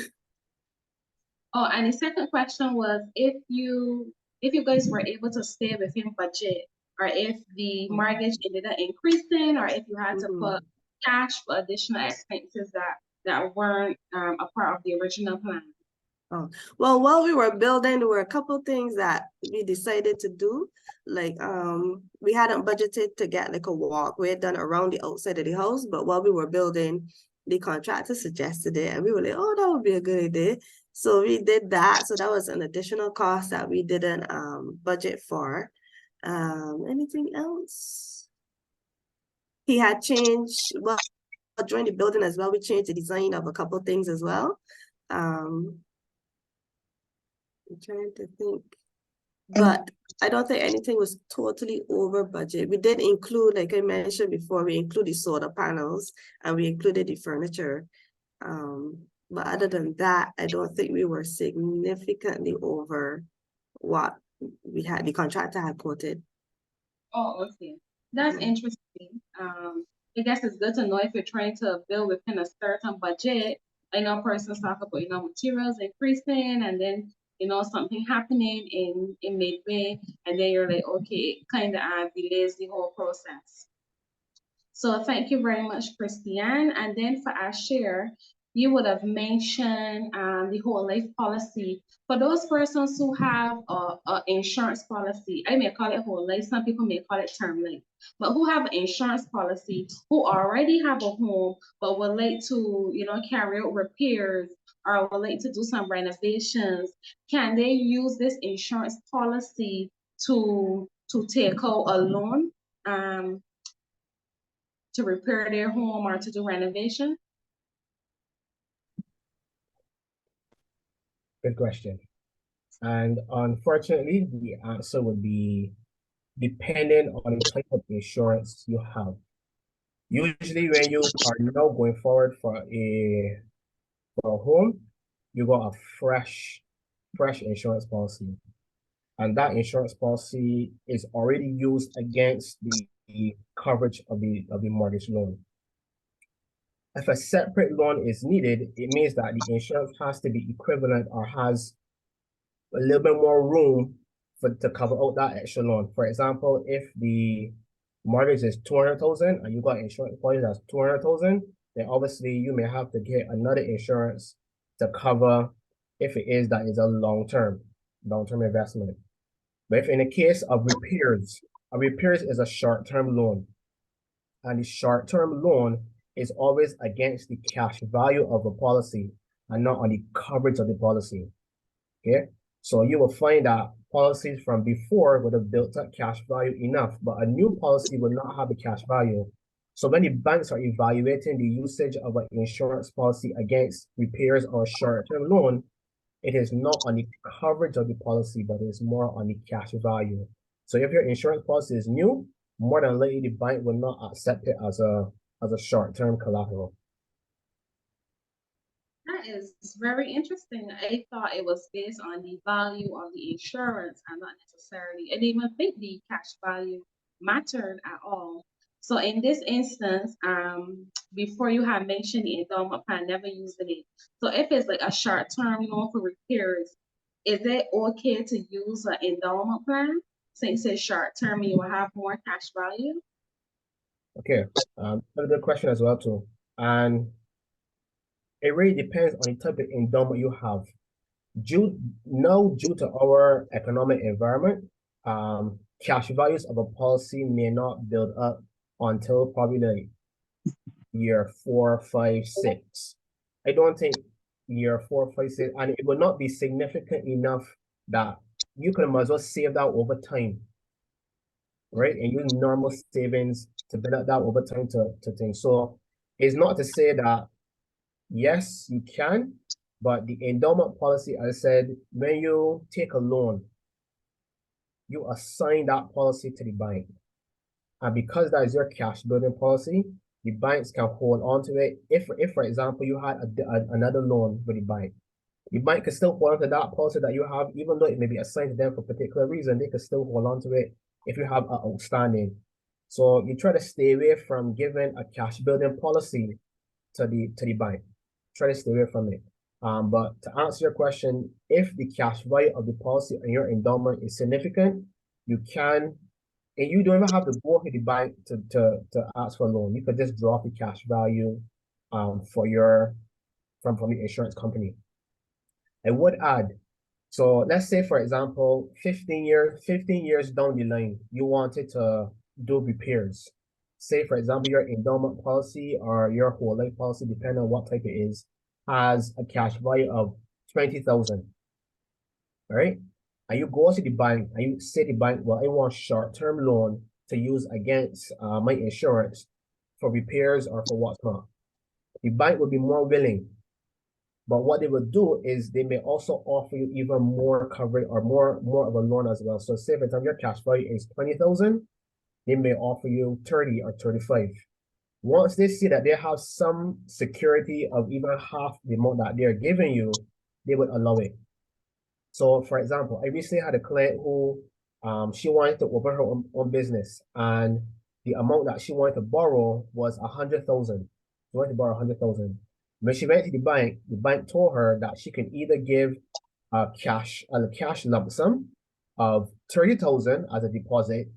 Oh, and the second question was if you guys were able to stay within budget, or if the mortgage ended up increasing, or if you had to put cash for additional expenses that weren't a part of the original plan. Oh, well, while we were building, there were a couple things that we decided to do. Like, we hadn't budgeted to get like a walkway done around the outside of the house, but while we were building, the contractor suggested it, and we were like, oh, that would be a good idea. So we did that. So that was an additional cost that we didn't budget for. Anything else? He had changed, well, during the building as well, we changed the design of a couple things as well. I'm trying to think. But I don't think anything was totally over budget. We did include, like I mentioned before, we included solar panels and we included the furniture. But other than that, I don't think we were significantly over what the contractor had quoted. Oh, okay. That's interesting. I guess it's good to know if you're trying to build within a certain budget. I know persons talk about, materials increasing and then, something happening in midway, and then you're like, okay, it kind of delays the whole process. So thank you very much, Christiane. And then for our share, you would have mentioned the whole life policy. For those persons who have a insurance policy, I may call it whole life, some people may call it term life, but who have an insurance policy, who already have a home, but would like to, carry out repairs or would like to do some renovations, can they use this insurance policy to take out a loan? To repair their home or to do renovation? Good question. And unfortunately, the answer would be depending on the type of insurance you have. Usually, when you are now going forward for a home, you got a fresh insurance policy, and that insurance policy is already used against the coverage of the mortgage loan. If a separate loan is needed, it means that the insurance has to be equivalent or has a little bit more room to cover out that extra loan. For example, if the mortgage is 200,000 and you got insurance policy that's 200,000, then obviously you may have to get another insurance to cover if it is that is a long-term investment. But if in the case of repairs, a repairs is a short-term loan, and the short-term loan is always against the cash value of the policy and not on the coverage of the policy. Okay, so you will find that policies from before would have built up cash value enough, but a new policy will not have the cash value. So when the banks are evaluating the usage of an insurance policy against repairs or short-term loan, it is not on the coverage of the policy, but it's more on the cash value. So if your insurance policy is new, more than likely the bank will not accept it as a short-term collateral. That is very interesting. I thought it was based on the value of the insurance and not necessarily, I didn't even think the cash value mattered at all. So in this instance, before you had mentioned the endowment plan, never used it. So if it's like a short-term loan for repairs, is it okay to use an endowment plan since it's short-term and you will have more cash value? Okay, that's a good question as well too. And it really depends on the type of endowment you have. Due to our economic environment, cash values of a policy may not build up until probably like year 4, 5, 6. I don't think year 4, 5, 6, and it will not be significant enough that you can might as well save that over time, right? And use normal savings to build up that over time to things. So it's not to say that yes, you can, but the endowment policy, as I said, when you take a loan, you assign that policy to the bank. And because that is your cash building policy, the banks can hold on to it. If for example, you had another loan with the bank can still hold on to that policy that you have, even though it may be assigned to them for a particular reason, they can still hold on to it if you have an outstanding. So you try to stay away from giving a cash building policy to the bank. Try to stay away from it. But to answer your question, if the cash value of the policy and your endowment is significant, you can, and you don't even have to go to the bank to ask for a loan. You could just drop the cash value for your from the insurance company. I would add, so let's say for example, 15 years down the line, you wanted to do repairs. Say for example, your endowment policy or your whole life policy, depending on what type it is, has a cash value of 20,000. Right? And you go to the bank and you say to the bank, well, I want short-term loan to use against my insurance for repairs or for what's not. The bank will be more willing But what they would do is they may also offer you even more coverage or more of a loan as well. So say for example your cash value is 20,000, they may offer you 30 or 35. Once they see that they have some security of even half the amount that they're giving you, they would allow it. So for example, I recently had a client who she wanted to open her own business, and the amount that she wanted to borrow was 100,000. She wanted to borrow 100,000. When she went to the bank told her that she can either give a cash lump sum of 30,000 as a deposit,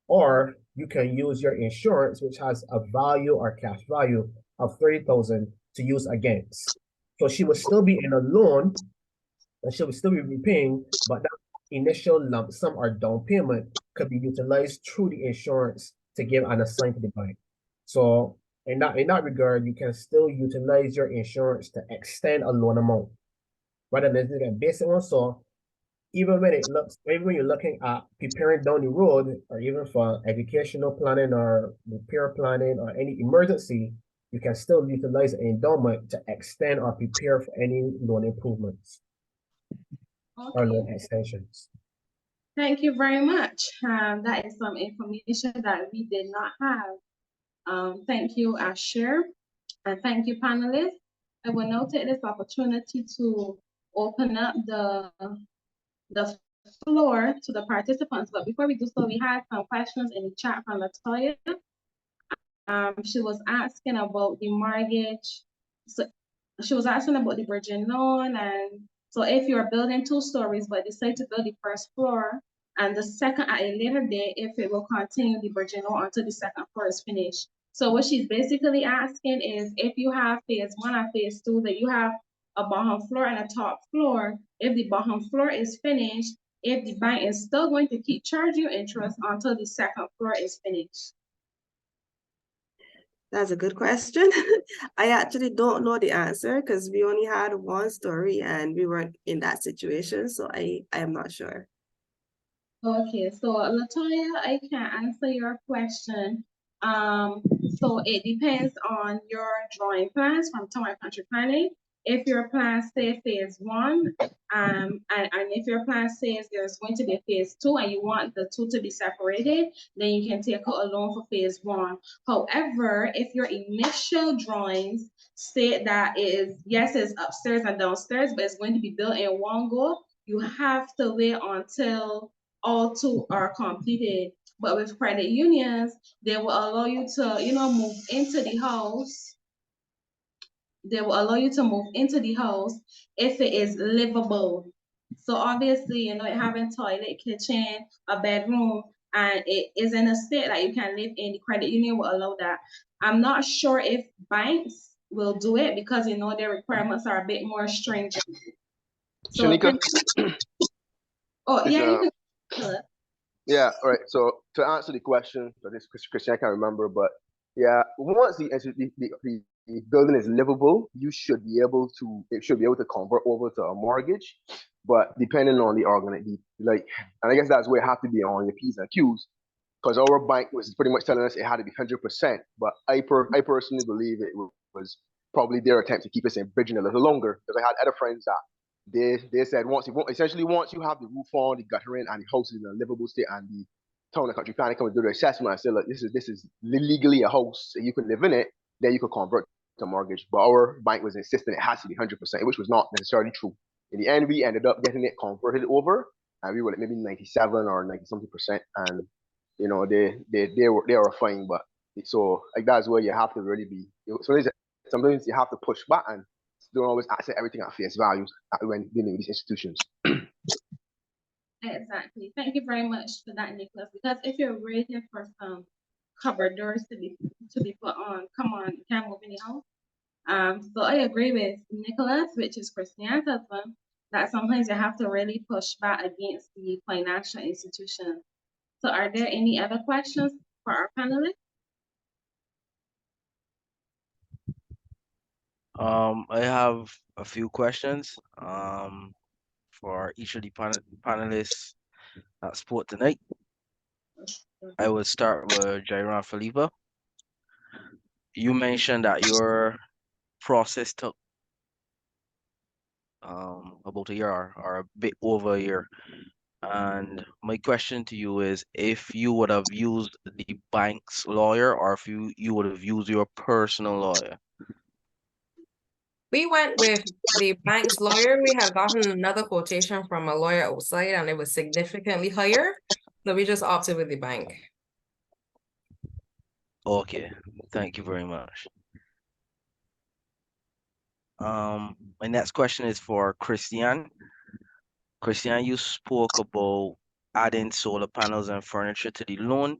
or you can use your insurance, which has a value or cash value of 30,000 to use against. So she would still be in a loan and she will still be repaying, but that initial lump sum or down payment could be utilized through the insurance to give an assign to the bank. So in that regard, you can still utilize your insurance to extend a loan amount rather than doing a basic one. So even when you're looking at preparing down the road, or even for educational planning or repair planning or any emergency, you can still utilize an endowment to extend or prepare for any loan improvements or Okay. loan extensions. Thank you very much. That is some information that we did not have. Thank you, Asher, and thank you, panelists. I will now take this opportunity to open up the floor to the participants. But before we do so, we had some questions in the chat from Latoya. She was asking about the mortgage. So she was asking about the bridging loan, and so if you're building 2 stories but decide to build the first floor and the second at a later date, if it will continue the bridging loan until the second floor is finished. So what she's basically asking is if you have phase 1 and phase 2, that you have a bottom floor and a top floor. If the bottom floor is finished, if the bank is still going to keep charging you interest until the second floor is finished. That's a good question. I actually don't know the answer because we only had 1 story and we weren't in that situation. So I am not sure. Okay, so Latoya, I can answer your question. So it depends on your drawing plans from Tower Country Planning. If your plan say phase 1, and if your plan says there's going to be a phase 2 and you want the 2 to be separated, then you can take out a loan for phase 1. However, if your initial drawings state that yes, it's upstairs and downstairs, but it's going to be built in one go, you have to wait until all 2 are completed. But with credit unions, they will allow you to, move into the house. They will allow you to move into the house if it is livable. So obviously, having toilet, kitchen, a bedroom, and it is in a state that you can live in, the credit union will allow that. I'm not sure if banks will do it because, their requirements are a bit more stringent. So, Shanika? you can. Yeah, all right. So to answer the question, so this Christian I can't remember, but yeah, once the building is livable, it should be able to convert over to a mortgage. But depending on the and I guess that's where it have to be on your P's and Q's, because our bank was pretty much telling us it had to be 100%. But I personally believe it was probably their attempt to keep us in bridging a little longer, because I had other friends that they said once you have the roof on, the guttering, and the house is in a livable state, and the town and country planning come and do the assessment and say, look, this is legally a house, and you can live in it, then you could convert to mortgage. But our bank was insisting it has to be 100%, which was not necessarily true. In the end, we ended up getting it converted over, and we were like maybe 97 or 90 something percent, and they were fine. But so like that's where you have to really be. Sometimes you have to push back and don't always accept everything at face value when dealing with these institutions. Exactly. Thank you very much for that, Nicholas. Because if you're waiting for some cupboard doors to be put on, come on, you can't move any house. So I agree with Nicholas, which is Christian's husband, that sometimes you have to really push back against the financial institution. So are there any other questions for our panelists? I have a few questions for each of the panelists that spoke tonight. I will start with Jairon Felipa. You mentioned that your process took about a year or a bit over a year. And my question to you is if you would have used the bank's lawyer or if you would have used your personal lawyer. We went with the bank's lawyer. We had gotten another quotation from a lawyer outside and it was significantly higher. So we just opted with the bank. Okay, thank you very much. My next question is for Christian. Christian, you spoke about adding solar panels and furniture to the loan,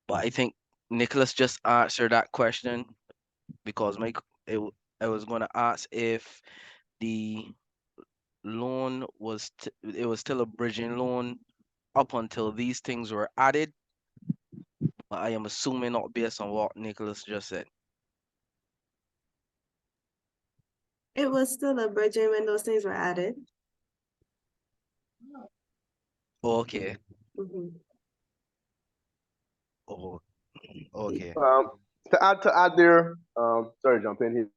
but I think Nicholas just answered that question because I was going to ask if the loan was it was still a bridging loan up until these things were added, but I am assuming not based on what Nicholas just said. It was still a bridging when those things were added. Okay. Mhm. Oh, okay. To add there, sorry to jump in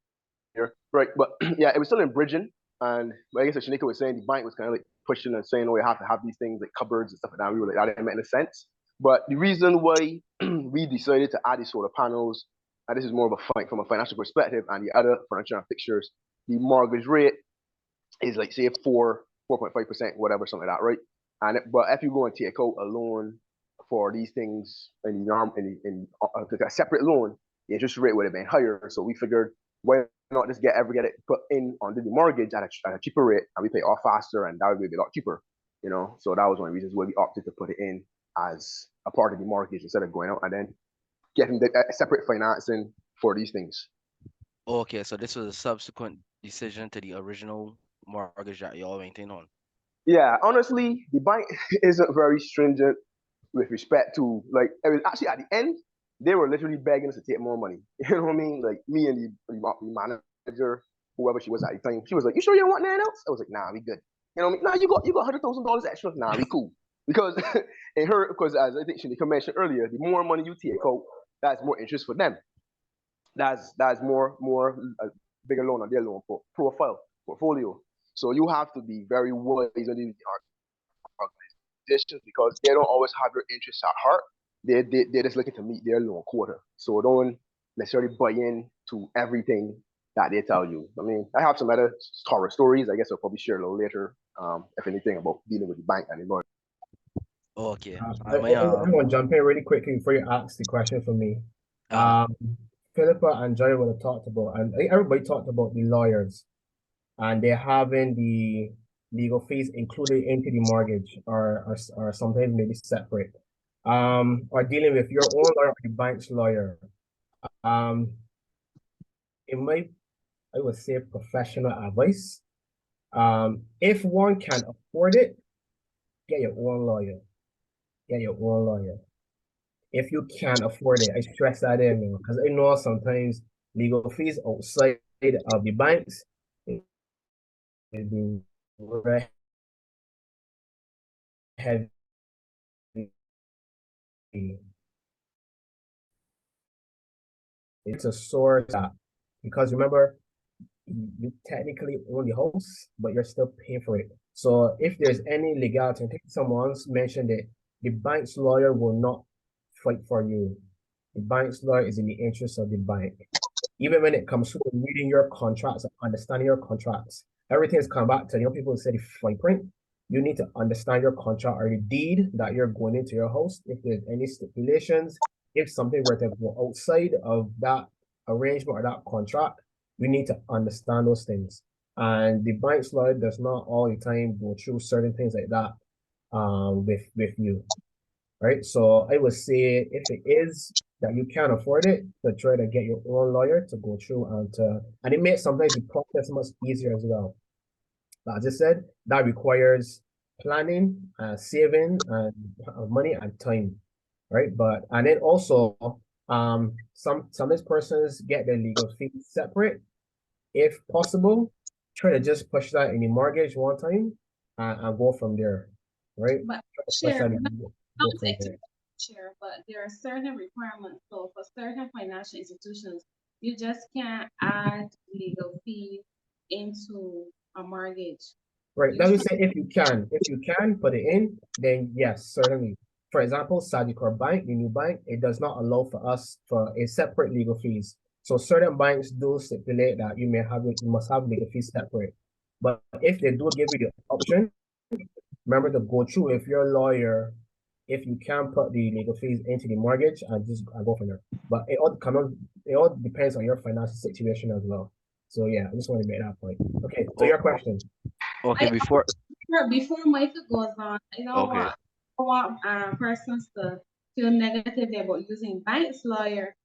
here, right? But yeah, it was still in bridging, and I guess as Shanika was saying, the bank was kind of like pushing and saying, "Oh, you have to have these things like cupboards and stuff like that." We were like, "That didn't make any sense." But the reason why we decided to add these solar panels, and this is more of a fight from a financial perspective, and the other furniture and fixtures, the mortgage rate is like say 4.5%, whatever, something like that, right? But if you go and take out a loan for these things like a separate loan, the interest rate would have been higher. So we figured, why not just get it put in under the mortgage at a cheaper rate, and we pay off faster, and that would be a lot cheaper, you know. So that was one of the reasons why we opted to put it in as a part of the mortgage instead of going out and then getting the separate financing for these things. Okay, so this was a subsequent decision to the original mortgage that y'all maintain on. Yeah, honestly, the bank isn't very stringent with respect to, like, it was actually at the end, they were literally begging us to take more money. You know what I mean? Like me and the manager, whoever she was at the time, she was like, "You sure you don't want nothing else?" I was like, "Nah, we good." You know what I mean? "Nah, you got $100,000 extra." "Nah, we cool." Because because as I think Shanika mentioned earlier, the more money you take out, that's more interest for them. That's more bigger loan on their loan profile portfolio. So you have to be very wise on the organizations because they don't always have your interests at heart. They're just looking to meet their loan quota. So don't necessarily buy in to everything that they tell you. I mean, I have some other horror stories. I guess I'll probably share a little later, if anything, about dealing with the bank and the lawyer. Okay. I want to jump in really quickly before you ask the question for me. Philippa and Joy would have talked about, and everybody talked about the lawyers and they're having the legal fees included into the mortgage or sometimes maybe separate. Or dealing with your own lawyer or the bank's lawyer. In my, I would say professional advice. If one can afford it, get your own lawyer. Get your own lawyer. If you can't afford it, I stress that in because I know sometimes legal fees outside of the banks do very heavy. It's a source that, because remember, you technically own the house, but you're still paying for it. So if there's any legality, I think someone's mentioned it, the bank's lawyer will not fight for you. The bank's lawyer is in the interest of the bank. Even when it comes to reading your contracts and understanding your contracts, everything's come back to, people say the fine print. You need to understand your contract or the deed that you're going into your house. If there's any stipulations, if something were to go outside of that arrangement or that contract, you need to understand those things. And the bank's lawyer does not all the time go through certain things like that with you, right? So I would say if it is that you can't afford it, to try to get your own lawyer to go through and it makes sometimes the process much easier as well. But as I said, that requires planning, saving, and money and time, right? But and then also, some of these persons get their legal fees separate. If possible, try to just push that in the mortgage one time and go from there, right? But Share, share, but there are certain requirements. So for certain financial institutions, you just can't add legal fees into a mortgage. Right. That would say if you can put it in, then yes, certainly. For example, Sagicor Bank, the new bank, it does not allow for us for a separate legal fees. So certain banks do stipulate that you must have legal fees separate. But if they do give you the option, remember to go through if you're a lawyer, if you can put the legal fees into the mortgage and go from there. But it all depends on your financial situation as well. So yeah, I just want to make that point. Okay, so your question. Okay, before Michael goes on, I don't okay. want persons to feel negatively about using bank's lawyer,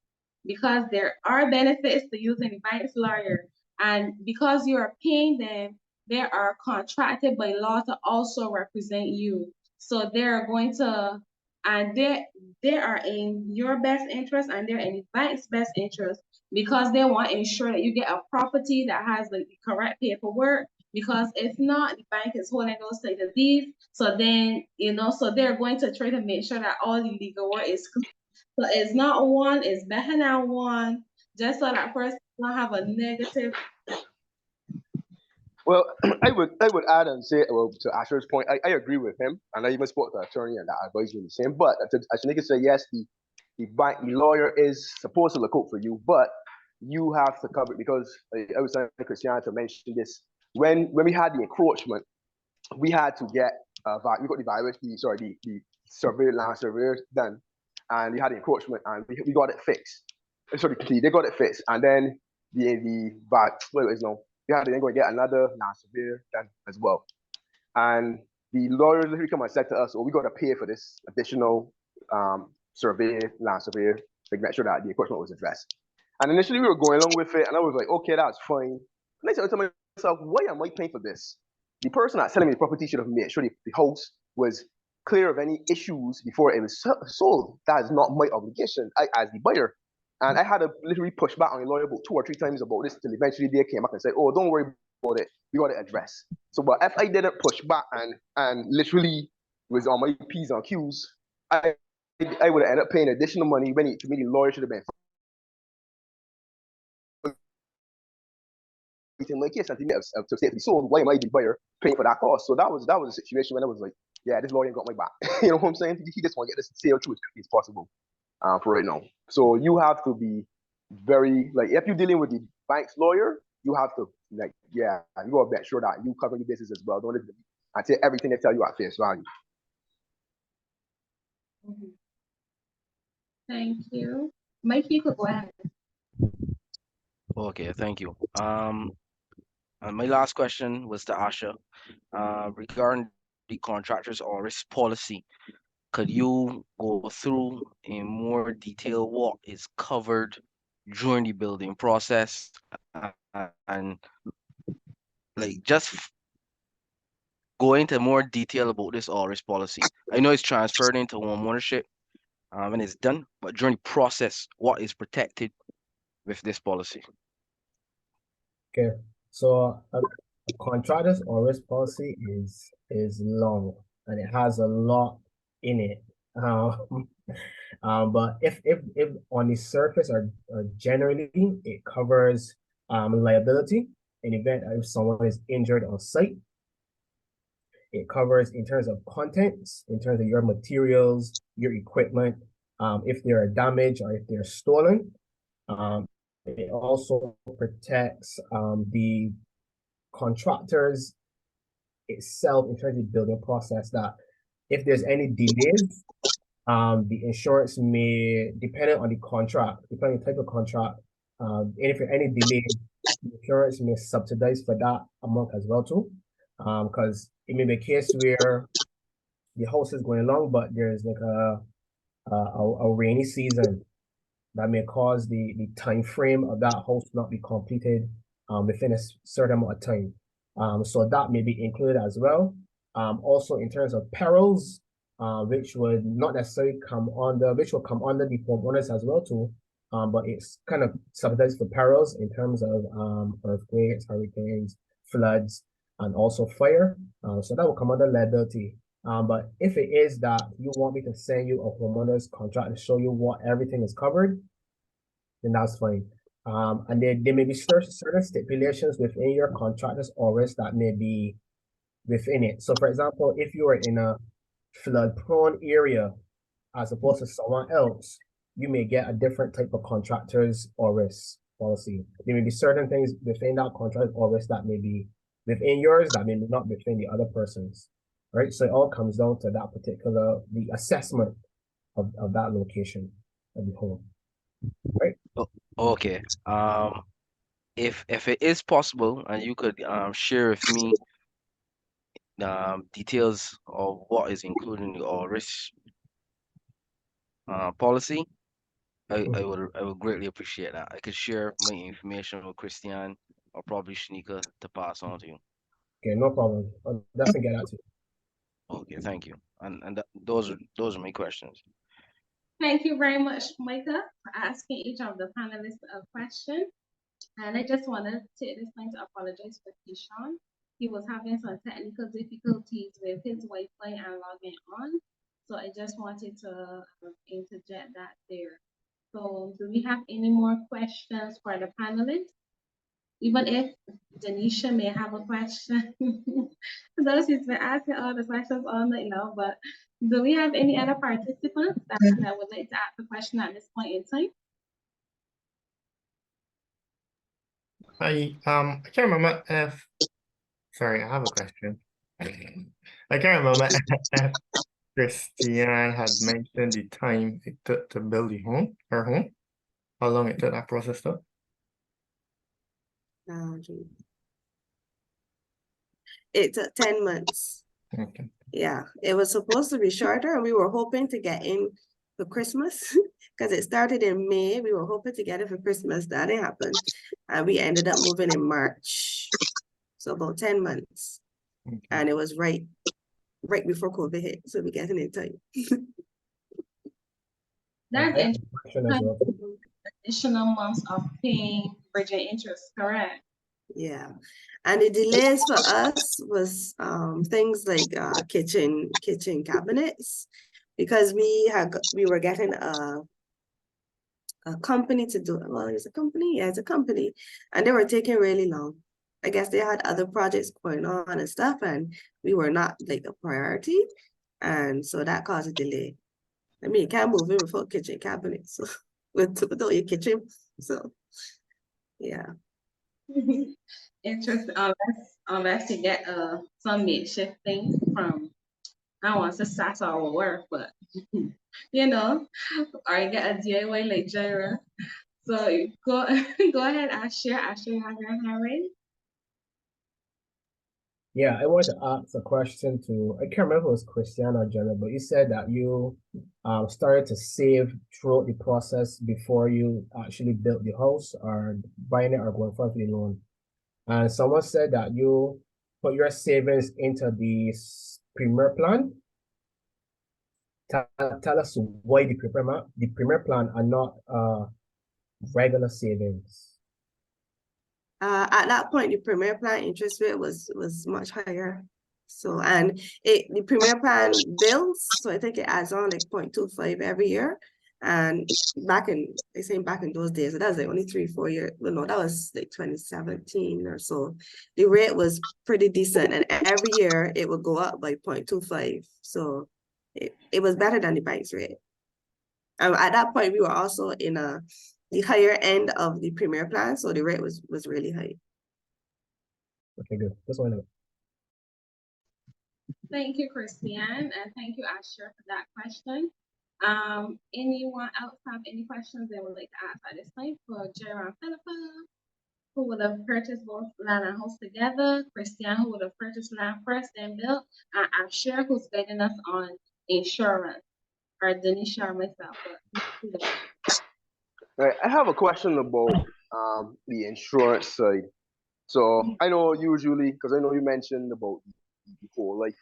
because there are benefits to using the bank's lawyer, and because you are paying them, they are contracted by law to also represent you. So they're going to, and they are in your best interest, and they're in the bank's best interest, because they want to ensure that you get a property that has the correct paperwork. Because if not, the bank is holding those to the deeds. So then, so they're going to try to make sure that all the legal work is clear. So it's not one, it's better than one, just so that person don't have a negative. Well, I would add and say, well, to Asher's point, I agree with him, and I even spoke to the attorney and that advised me the same. But as Shanika said, yes, the lawyer is supposed to look out for you, but you have to cover it, because I was saying to Christiana to mention this, when we had the encroachment, we had to get we got the land survey done, and we had the encroachment, and we got it fixed. Sorry, they got it fixed, and then we had to then go and get another land survey done as well. And the lawyers literally come and said to us, "Oh, we got to pay for this additional land survey to make sure that the encroachment was addressed." And initially we were going along with it, and I was like, "Okay, that's fine." And I said to myself, "Why am I paying for this? The person that's selling me the property should have made sure the house was clear of any issues before it was sold. That is not my obligation as the buyer." And I had to literally push back on the lawyer about 2 or 3 times about this, till eventually they came back and said, "Oh, don't worry about it. We got it addressed." So, but if I didn't push back and literally was on my P's and Q's, I would have ended up paying additional money when to me the lawyer should have been in my case, and to safely sold. Why am I the buyer paying for that cost? So that was a situation when I was like, yeah, this lawyer ain't got my back. You know what I'm saying? He just want to get this sale through as quickly as possible for right now. So you have to be very, like, if you're dealing with the bank's lawyer, you have to, like, yeah, you got to make sure that you cover your business as well. Don't I take everything they tell you at face value. Thank you. Mike, you could go ahead. Okay, thank you. And my last question was to Asha, regarding the contractors or risk policy. Could you go through in more detail what is covered during the building process, and like just go into more detail about this all risk policy? I know it's transferred into home ownership when it's done, but during the process, what is protected with this policy? Okay, so a contractors or risk policy is long, and it has a lot in it. But if on the surface or generally, it covers liability in event if someone is injured on site. It covers in terms of contents, in terms of your materials, your equipment, if they are damaged or if they're stolen. It also protects the contractors itself in terms of the building process, that if there's any delays, the insurance may, depending on the contract, depending on the type of contract, and if there are any delays, the insurance may subsidize for that amount as well too. Because it may be a case where the house is going along, but there's like a rainy season that may cause the time frame of that house not be completed within a certain amount of time. So that may be included as well. Also in terms of perils, which would not necessarily which will come under the homeowners as well too. But it's kind of subsidized for perils in terms of earthquakes, hurricanes, floods, and also fire. So that will come under liability. But if it is that you want me to send you a homeowner's contract to show you what everything is covered, then that's fine. And there may be certain stipulations within your contractors or risk that may be within it. So for example, if you are in a flood prone area as opposed to someone else, you may get a different type of contractors or risk policy. There may be certain things within that contract or risk that may be within yours that may not be within the other person's. Right. So it all comes down to that particular the assessment of that location of the home. Right. Okay. If it is possible and you could share with me details of what is included in the risk policy, I would greatly appreciate that. I could share my information with Christian or probably Shanika to pass on to you. Okay, no problem. I'll definitely get that to you. Okay, thank you. And those are my questions. Thank you very much, Micah, for asking each of the panelists a question. And I just want to take this time to apologize for Keyshawn. He was having some technical difficulties with his Wi-Fi and logging on. So I just wanted to interject that there. So do we have any more questions for the panelists? Even if Denisha may have a question. Though she's been asking all the questions all night long, but do we have any other participants that would like to ask a question at this point in time? I can't remember if sorry, I have a question. I can't remember if Christian had mentioned the time it took to build the home, her home. How long it took that process took? It took 10 months. Okay. Yeah, it was supposed to be shorter, and we were hoping to get in for Christmas because it started in May. We were hoping to get it for Christmas. That didn't happen. And we ended up moving in March. So about 10 months. Okay. And it was right before COVID hit. So we're getting it tight. That's I have a question as well. additional months of paying bridging interest, correct? Yeah. And the delays for us was things like kitchen cabinets, because we were getting a company to do it. Well, it's a company, yeah, it's a company, and they were taking really long. I guess they had other projects going on and stuff, and we were not like a priority, and so that caused a delay. I mean, you can't move in without kitchen cabinets, so without your kitchen, so yeah. Interest unless you get some makeshift things from, I don't want to say that's our work, but you know, or you get a DIY like Jira. So go go ahead, Asher. Asher, you have your hand raised. Yeah, I wanted to ask a question to, I can't remember if it was Christian or Jenna, but you said that you started to save throughout the process before you actually built the house or buying it or going for the loan. And someone said that you put your savings into the premier plan. Tell us why the premier plan are not regular savings. At that point, the premier plan interest rate was much higher. So, and the premier plan bills, so I think it adds on like 0.25 every year. And back in those days, that was like only 3-4 years. Well, no, that was like 2017 or so. The rate was pretty decent, and every year it would go up by 0.25. So it was better than the bank's rate. At that point, we were also in the higher end of the premier plan, so the rate was really high. Okay, good. That's what I know. Thank you, Christian, and thank you, Asher, for that question. Anyone else have any questions they would like to ask at this time for Jera and Philippa, who would have purchased both land and house together, Christian, who would have purchased land first and built, and Asher, who's guiding us on insurance, or Denisha or myself. Right, I have a question about the insurance side. So I know usually, because I know you mentioned about the whole life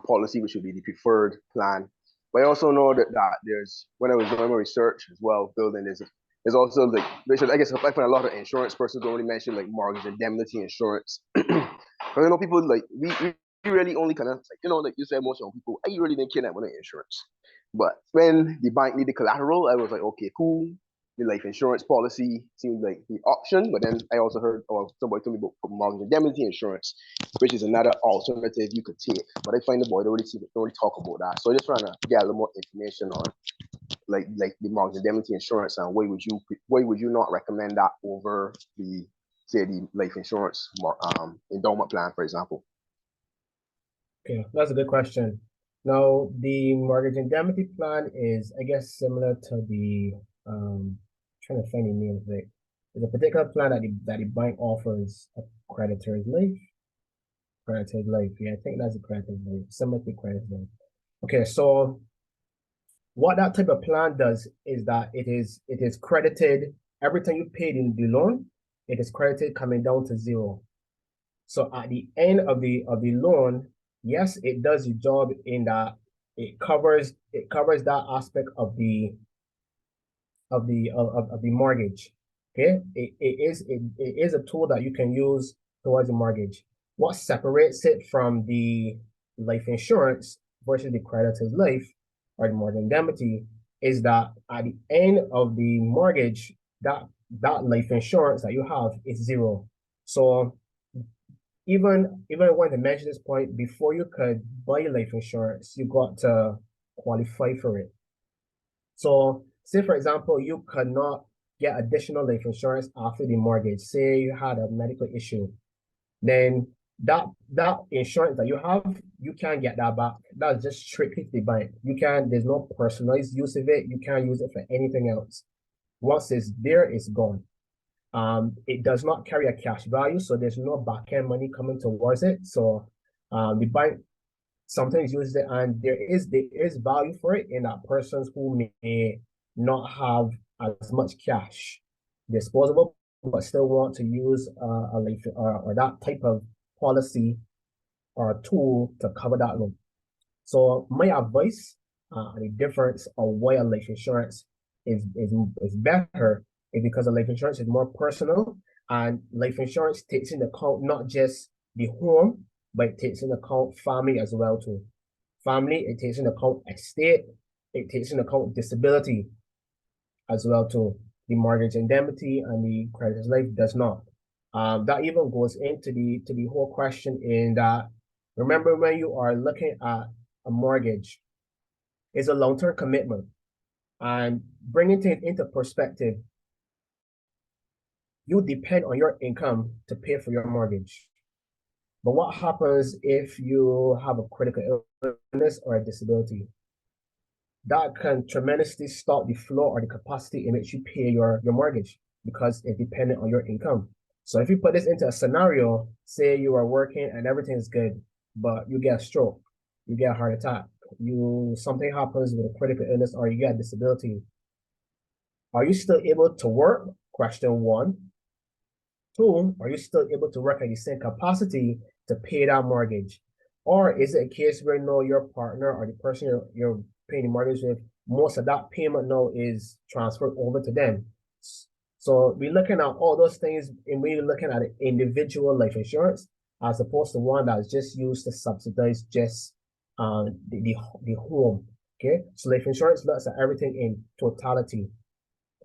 policy, which would be the preferred plan. But I also know that there's, when I was doing my research as well, building there's also like, I guess I find a lot of insurance persons don't really mention like mortgage indemnity insurance. Because I know people like we really only kind of like, you know, like you said, most young people, I really didn't care that with insurance. But when the bank needed collateral, I was like, okay, cool. the life insurance policy seems like the option, but then I also heard, or somebody told me about mortgage indemnity insurance, which is another alternative you could take. But I find the boy don't really talk about that. So I'm just trying to get a little more information on like the mortgage indemnity insurance, and why would you not recommend that over the, say, the life insurance endowment plan, for example? Okay, that's a good question. Now, the mortgage indemnity plan is, I guess, similar to the trying to find the name of it. There's a particular plan that the bank offers a creditor's life. Creditor's life, yeah, I think that's a creditor's life, similar to creditor's life. Okay, so what that type of plan does is that it is credited every time you paid in the loan, it is credited coming down to zero. So at the end of the loan, yes, it does the job in that it covers that aspect of the mortgage. Okay, it is a tool that you can use towards the mortgage. What separates it from the life insurance versus the creditor's life or the mortgage indemnity is that at the end of the mortgage, that life insurance that you have is zero. So even I want to mention this point, before you could buy life insurance, you got to qualify for it. So say, for example, you could not get additional life insurance after the mortgage. Say you had a medical issue, then that insurance that you have, you can't get that back. That's just strictly to the bank. There's no personalized use of it. You can't use it for anything else. Once it's there, it's gone. It does not carry a cash value, so there's no back-end money coming towards it. So the bank sometimes uses it, and there is value for it in that persons who may not have as much cash disposable, but still want to use a life or that type of policy or tool to cover that loan. So my advice, the difference of why a life insurance is better is because a life insurance is more personal, and life insurance takes into account not just the home, but it takes into account family as well too. Family, it takes into account estate, it takes into account disability as well too. The mortgage indemnity and the creditor's life does not. That even goes into the whole question in that, remember, when you are looking at a mortgage, it's a long-term commitment. And bringing things into perspective, you depend on your income to pay for your mortgage. But what happens if you have a critical illness or a disability? That can tremendously stop the flow or the capacity in which you pay your mortgage, because it's dependent on your income. So if you put this into a scenario, say you are working and everything is good, but you get a stroke, you get a heart attack, something happens with a critical illness, or you get a disability. Are you still able to work? Question one. Two, are you still able to work at the same capacity to pay that mortgage? Or is it a case where no, your partner or the person you're paying the mortgage with, most of that payment now is transferred over to them? So we're looking at all those things, and we're looking at an individual life insurance as opposed to one that's just used to subsidize just the home. Okay, so life insurance looks at everything in totality.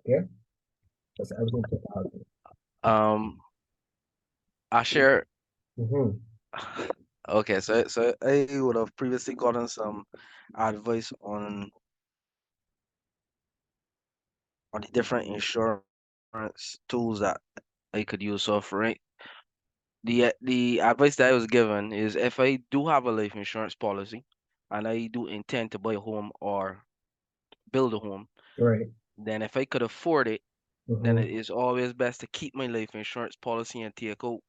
Okay, looks at everything in totality. I share. Mm-hmm. Okay, so I would have previously gotten some advice on the different insurance tools that I could use. So for it, the advice that I was given is, if I do have a life insurance policy and I do intend to buy a home or build a home, Right. then if I could afford it, then Mm-hmm. it is always best to keep my life insurance policy and take out.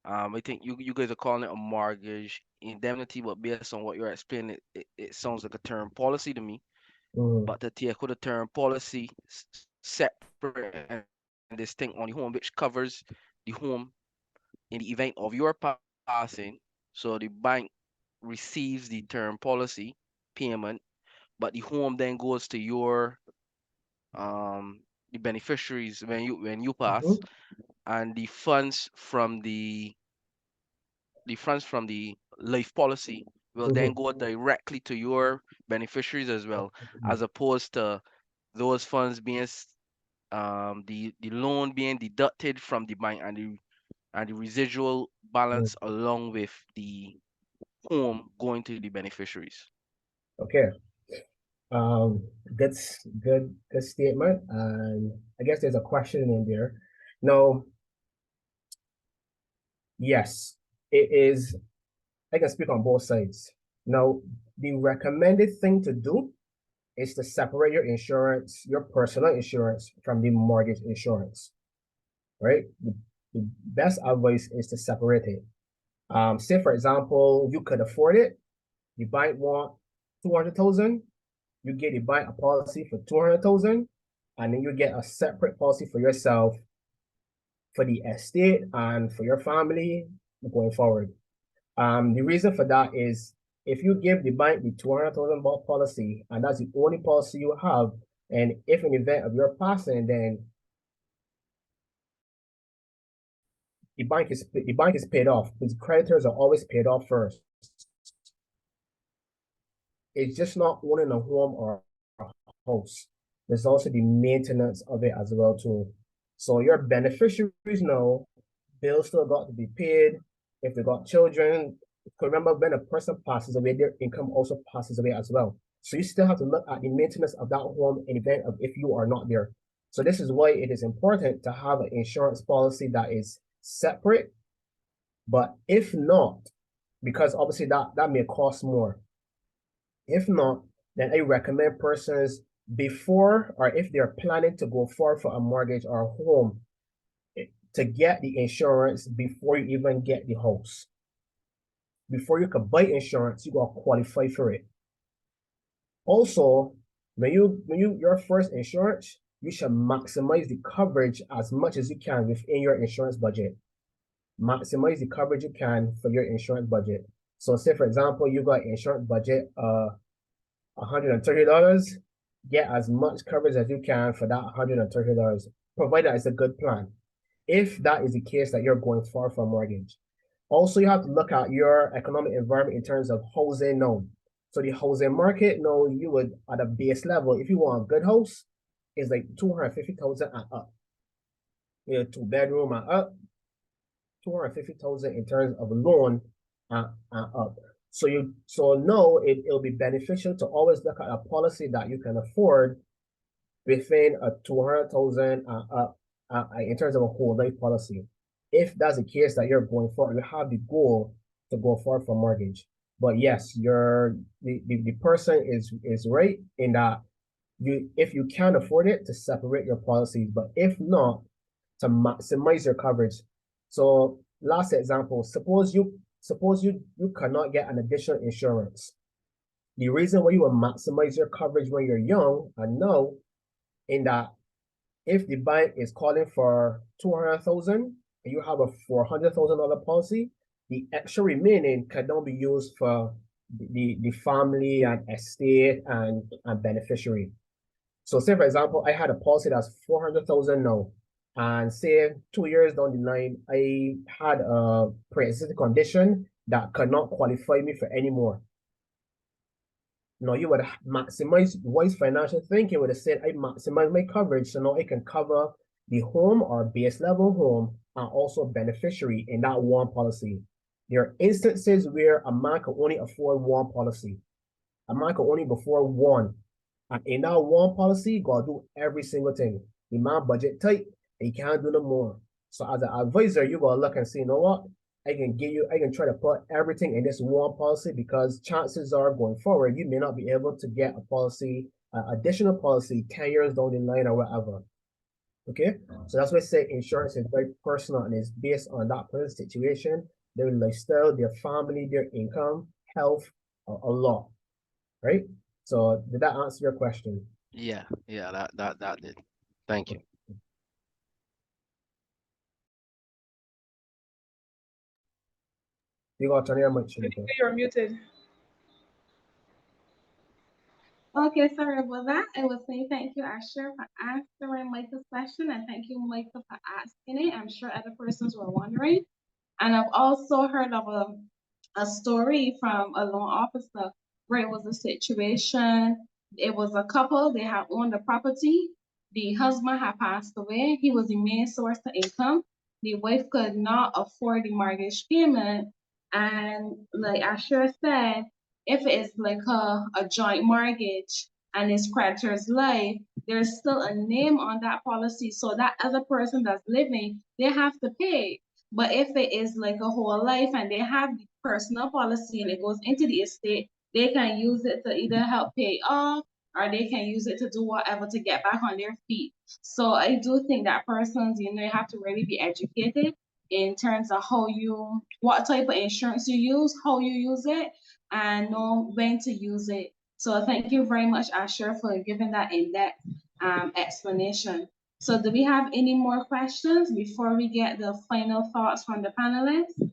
I think you guys are calling it a mortgage indemnity, but based on what you're explaining, it sounds like a term policy to me. Mm-hmm. But to take out a term policy separate and distinct on the home, which covers the home in the event of your passing. So the bank receives the term policy payment, but the home then goes to your the beneficiaries when you pass, Mm-hmm. and the funds from the life policy will then Mm-hmm. go directly to your beneficiaries as well, as opposed to those funds being the loan being deducted from the bank and the residual balance along with the home going to the beneficiaries. Okay. That's good statement. And I guess there's a question in there. Now, yes, it is. I can speak on both sides. Now, the recommended thing to do is to separate your insurance, your personal insurance from the mortgage insurance, right? The best advice is to separate it. Say for example, you could afford it. The bank want 200,000. You get a bank a policy for 200,000, and then you get a separate policy for yourself, for the estate, and for your family going forward. The reason for that is if you give the bank the 200,000 policy, and that's the only policy you have, and if in event of your passing, then the bank is paid off because creditors are always paid off first. It's just not owning a home or a house. There's also the maintenance of it as well too. So your beneficiaries know bills still got to be paid. If they got children, remember when a person passes away, their income also passes away as well. So you still have to look at the maintenance of that home in event of if you are not there. So this is why it is important to have an insurance policy that is separate. But if not, because obviously that may cost more. If not, then I recommend persons before or if they're planning to go forward for a mortgage or a home to get the insurance before you even get the house. Before you can buy insurance, you gotta qualify for it. Also, when your first insurance, you should maximize the coverage as much as you can within your insurance budget. Maximize the coverage you can for your insurance budget. So say for example, you got insurance budget $130, get as much coverage as you can for that $130, provided it's a good plan. If that is the case that you're going for a mortgage. Also, you have to look at your economic environment in terms of housing now. So the housing market, now you would at a base level, if you want a good house, is like 250,000 and up. You know, 2-bedroom and up, 250,000 in terms of a loan and up. So no, it'll be beneficial to always look at a policy that you can afford within a 200,000 up in terms of a whole life policy. If that's the case that you're going for, you have the goal to go for mortgage. But yes, the person is right in that if you can afford it, to separate your policies, but if not, to maximize your coverage. So last example, suppose you cannot get an additional insurance. The reason why you will maximize your coverage when you're young and now, in that if the bank is calling for 200,000 and you have a $400,000 policy, the extra remaining can now be used for the family and estate and beneficiary. So say for example, I had a policy that's 400,000 now, and say 2 years down the line, I had a pre-existing condition that could not qualify me for any more. Now you would maximize wise financial thinking would have said I maximize my coverage so now I can cover the home or base level home and also beneficiary in that one policy. There are instances where a man can only afford one policy. A man can only afford one. And in that one policy, you gotta do every single thing. The man budget tight, and you can't do no more. So as an advisor, you gotta look and see, you know what? I can try to put everything in this one policy because chances are going forward, you may not be able to get a policy, additional policy 10 years down the line or whatever. Okay, so that's why I say insurance is very personal and it's based on that person's situation, their lifestyle, their family, their income, health, a lot, right? So did that answer your question? Yeah, that did. Thank you. You gotta turn your mic, Shanika. You're muted. Okay, sorry about that. I was saying thank you, Asher, for answering Michael's question, and thank you, Michael, for asking it. I'm sure other persons were wondering. And I've also heard of a story from a loan officer where it was a situation. It was a couple, they had owned the property, the husband had passed away. He was the main source of income. The wife could not afford the mortgage payment. And like Asher said, if it is like a joint mortgage and it's creditor's life, there's still a name on that policy. So that other person that's living, they have to pay. But if it is like a whole life and they have the personal policy and it goes into the estate, they can use it to either help pay off or they can use it to do whatever to get back on their feet. So I do think that persons, you have to really be educated in terms of what type of insurance you use, how you use it, and know when to use it. So thank you very much, Asher, for giving that in-depth explanation. So do we have any more questions before we get the final thoughts from the panelists?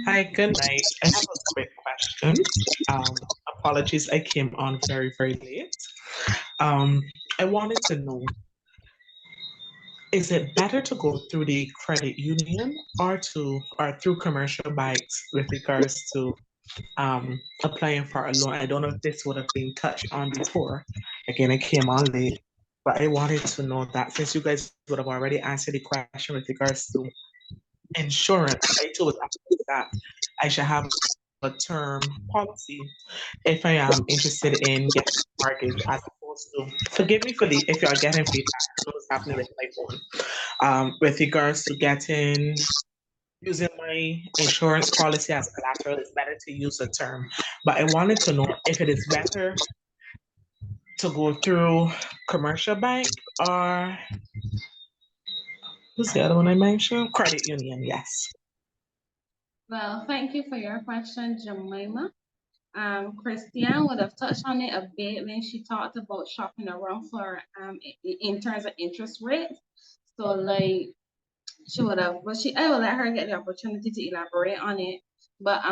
Hi, good night. I have a quick question. Apologies, I came on very, very late. I wanted to know, is it better to go through the credit union or through commercial banks with regards to applying for a loan? I don't know if this would have been touched on before. Again, I came on late, but I wanted to know that since you guys would have already answered the question with regards to insurance, I too was asking that I should have a term policy if I am interested in getting a mortgage as opposed to, forgive me for if you are getting feedback, I don't know what's happening with my phone. With regards to using my insurance policy as collateral, it's better to use a term. But I wanted to know if it is better to go through commercial bank or who's the other one I mentioned? Credit union, yes. Well, thank you for your question, Jemima. Christiane would have touched on it a bit when she talked about shopping around for in terms of interest rates. So like she would have, but I will let her get the opportunity to elaborate on it. But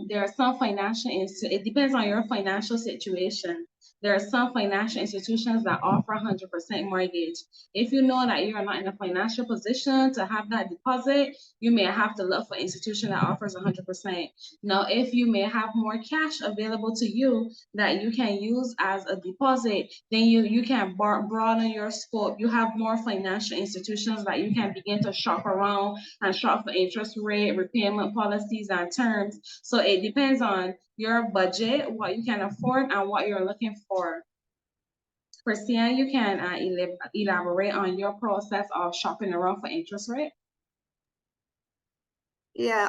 there are some it depends on your financial situation. There are some financial institutions that offer 100% mortgage. If you know that you are not in a financial position to have that deposit, you may have to look for an institution that offers 100%. Now, if you may have more cash available to you that you can use as a deposit, then you can broaden your scope. You have more financial institutions that you can begin to shop around and shop for interest rate, repayment policies, and terms. So it depends on your budget, what you can afford, and what you're looking for. Christiane, you can elaborate on your process of shopping around for interest rate. Yeah,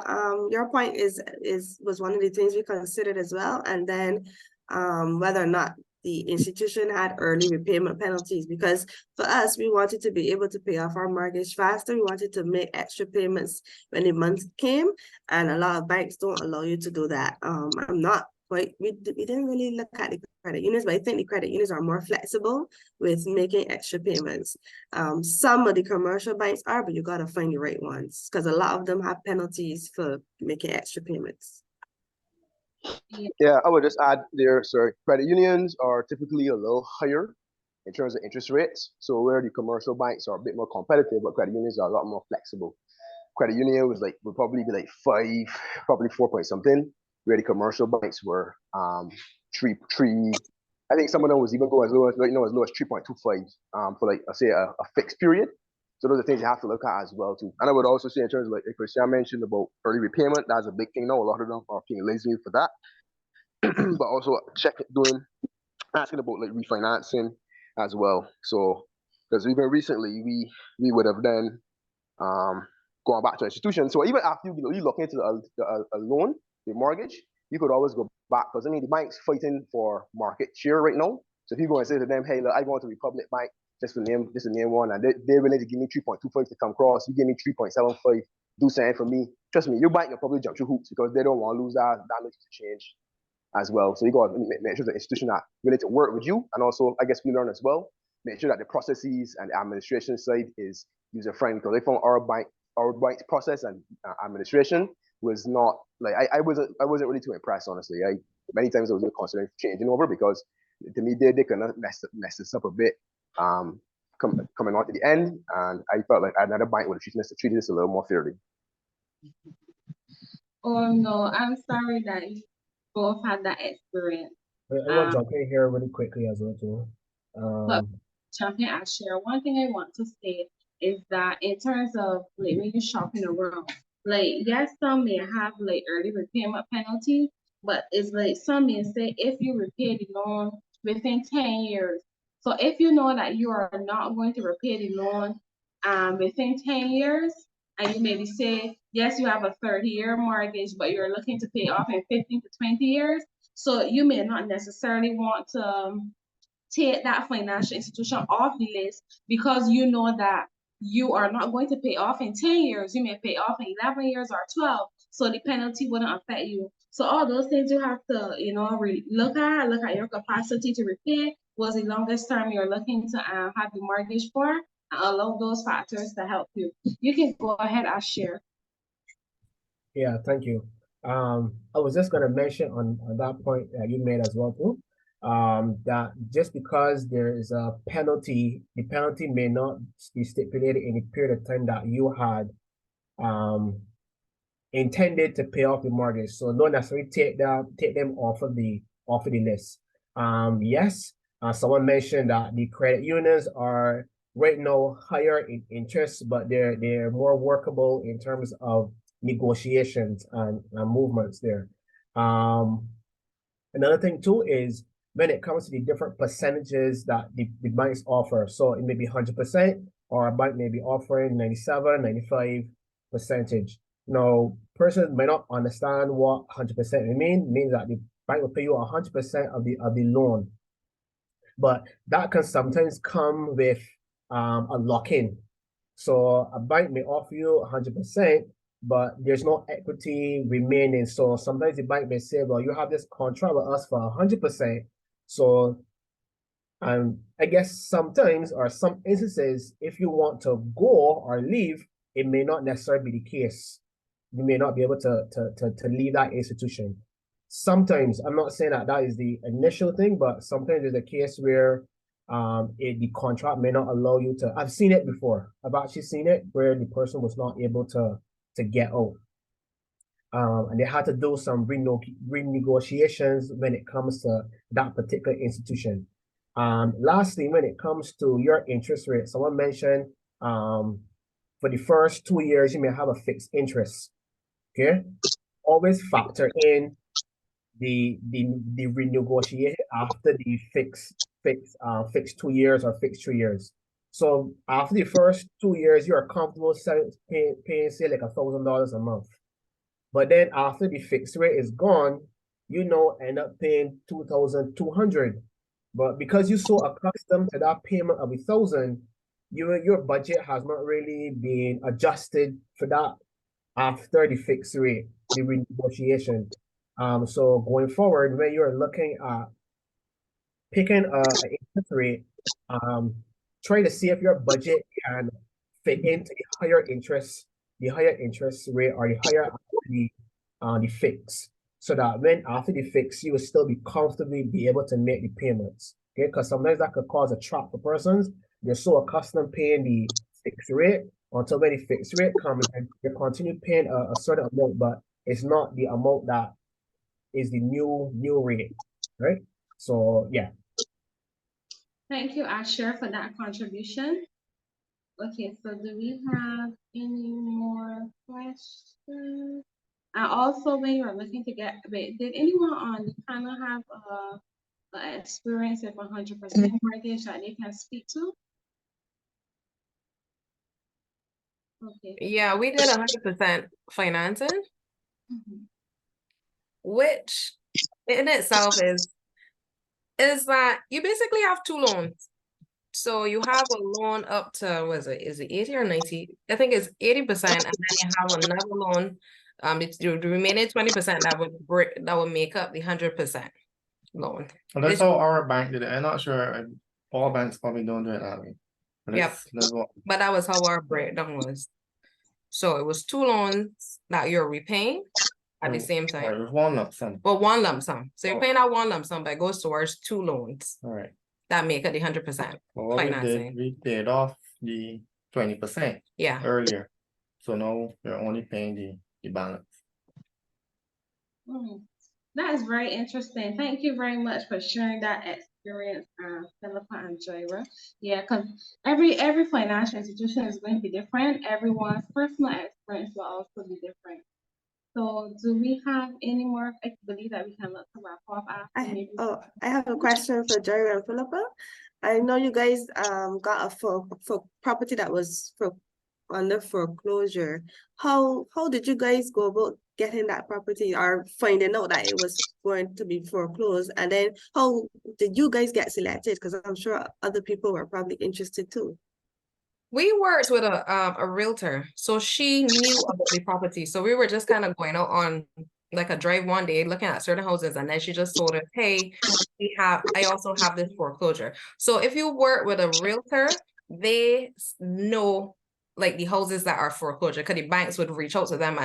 your point was one of the things we considered as well, and then whether or not the institution had early repayment penalties, because for us, we wanted to be able to pay off our mortgage faster. We wanted to make extra payments when the month came, and a lot of banks don't allow you to do that. I'm not quite, we didn't really look at the credit unions, but I think the credit unions are more flexible with making extra payments. Some of the commercial banks are, but you gotta find the right ones because a lot of them have penalties for making extra payments. Yeah, I would just add there, sorry, credit unions are typically a little higher in terms of interest rates. So where the commercial banks are a bit more competitive, but credit unions are a lot more flexible. Credit union would probably be like 5, probably 4 point something, where the commercial banks were three. I think some of them was even go as low as 3.25 for like say a fixed period. So those are things you have to look at as well too. And I would also say in terms of like Christian mentioned about early repayment, that's a big thing now. A lot of them are being lazy for that. But also asking about like refinancing as well. So because even recently we would have then going back to institutions. So even after you look into a loan, the mortgage, you could always go back because I mean the bank's fighting for market share right now. So if you go and say to them, hey, look, I go to Republic Bank just to name one, and they're willing to give me 3.25 to come across. You give me 3.75, do something for me. Trust me, your bank will probably jump through hoops because they don't want to lose that much to change as well. So you got to make sure the institution that willing to work with you, and also I guess we learn as well, make sure that the processes and the administration side is user friendly. Because I found our bank's process and administration was not like I wasn't really too impressed, honestly. Many times I was considering changing over because to me they kind of mess this up a bit coming on to the end, and I felt like another bank would have treated this a little more fairly. Oh no, I'm sorry that you both had that experience. I want to jump in here really quickly as well too. But jumping I share, one thing I want to say is that in terms of like when you're shopping around, like yes, some may have like early repayment penalty, but it's like some may say if you repay the loan within 10 years. So if you know that you are not going to repay the loan within 10 years, and you maybe say, yes, you have a 30-year mortgage, but you're looking to pay off in 15 to 20 years. So you may not necessarily want to take that financial institution off the list because you know that you are not going to pay off in 10 years. You may pay off in 11 years or 12. So the penalty wouldn't affect you. So all those things you have to, look at your capacity to repay. Was the longest term you're looking to have the mortgage for? And all of those factors to help you. You can go ahead and share. Yeah, thank you. I was just gonna mention on that point that you made as well too. That just because there is a penalty, the penalty may not be stipulated in the period of time that you had intended to pay off the mortgage. So don't necessarily take them off of the list. Yes, someone mentioned that the credit unions are right now higher in interest, but they're more workable in terms of negotiations and movements there. Another thing too is when it comes to the different percentages that the banks offer. So it may be 100%, or a bank may be offering 97, 95%. Now, persons may not understand what 100% means that the bank will pay you 100% of the loan. But that can sometimes come with a lock-in. So a bank may offer you 100%, but there's no equity remaining. So sometimes the bank may say, well, you have this contract with us for 100%. So I guess sometimes or some instances, if you want to go or leave, it may not necessarily be the case. You may not be able to leave that institution. Sometimes, I'm not saying that is the initial thing, but sometimes there's a case where the contract may not allow you to. I've seen it before. I've actually seen it where the person was not able to get out. And they had to do some renegotiations when it comes to that particular institution. Lastly, when it comes to your interest rate, someone mentioned for the first 2 years, you may have a fixed interest. Okay, always factor in the renegotiation after the fixed 2 years or fixed 3 years. So after the first 2 years, you're comfortable paying say like $1,000 a month. But then after the fixed rate is gone, end up paying 2,200. But because you're so accustomed to that payment of 1,000, your budget has not really been adjusted for that after the fixed rate, the renegotiation. So going forward, when you're looking at picking an interest rate, try to see if your budget can fit into the higher interest rate or the higher the fix, so that when after the fix, you will still be comfortably be able to make the payments. Okay, because sometimes that could cause a trap for persons. They're so accustomed paying the fixed rate until when the fixed rate comes and they continue paying a certain amount, but it's not the amount that is the new rate, right? So yeah. Thank you, Asher, for that contribution. Okay, so do we have any more questions? And also, when you're looking to get, wait, did anyone on the panel have an experience with 100% mortgage that they can speak to? Okay. Yeah, we did 100% financing, which in itself is that you basically have two loans. So you have a loan up to, is it 80 or 90? I think it's 80%, and then you have another loan. It's the remaining 20% that would make up the 100% loan. Well, that's how our bank did it. I'm not sure all banks probably don't do it that way. Yep. But that was how our breakdown was. So it was two loans that you're repaying at the same time. Right, with one lump sum. Well, one lump sum. So you're paying out one lump sum, but it goes towards two loans. All right. That make it the 100% Well, financing. we paid off the 20% earlier. So now you're only paying the balance. That is very interesting. Thank you very much for sharing that experience, Philippa and Jaira. Yeah, because every financial institution is going to be different. Everyone's personal experience will also be different. So, do we have any more? I believe that we can look to wrap up after maybe. I have a question for Jerry and Philippa. I know you guys got a for property that was for under foreclosure. How did you guys go about getting that property or finding out that it was going to be foreclosed? And then how did you guys get selected? Because I'm sure other people were probably interested too. We worked with a realtor, so she knew about the property. So we were just kind of going out on like a drive one day, looking at certain houses, and then she just told us, "Hey, I also have this foreclosure." So if you work with a realtor, they know like the houses that are foreclosure, because the banks would reach out to them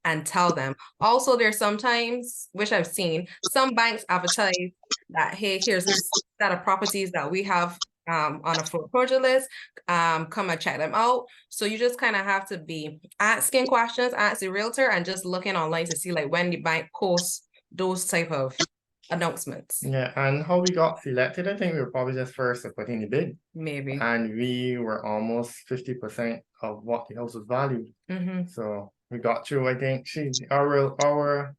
and tell them. Also, there's sometimes, which I've seen, some banks advertise that, "Hey, here's a set of properties that we have on a foreclosure list. Come and check them out." So you just kind of have to be asking questions, ask the realtor, and just looking online to see like when the bank posts those type of announcements. Yeah, and how we got selected, I think we were probably just first to put in the bid. Maybe. And we were almost 50% of what the house was valued. So we got through, I think our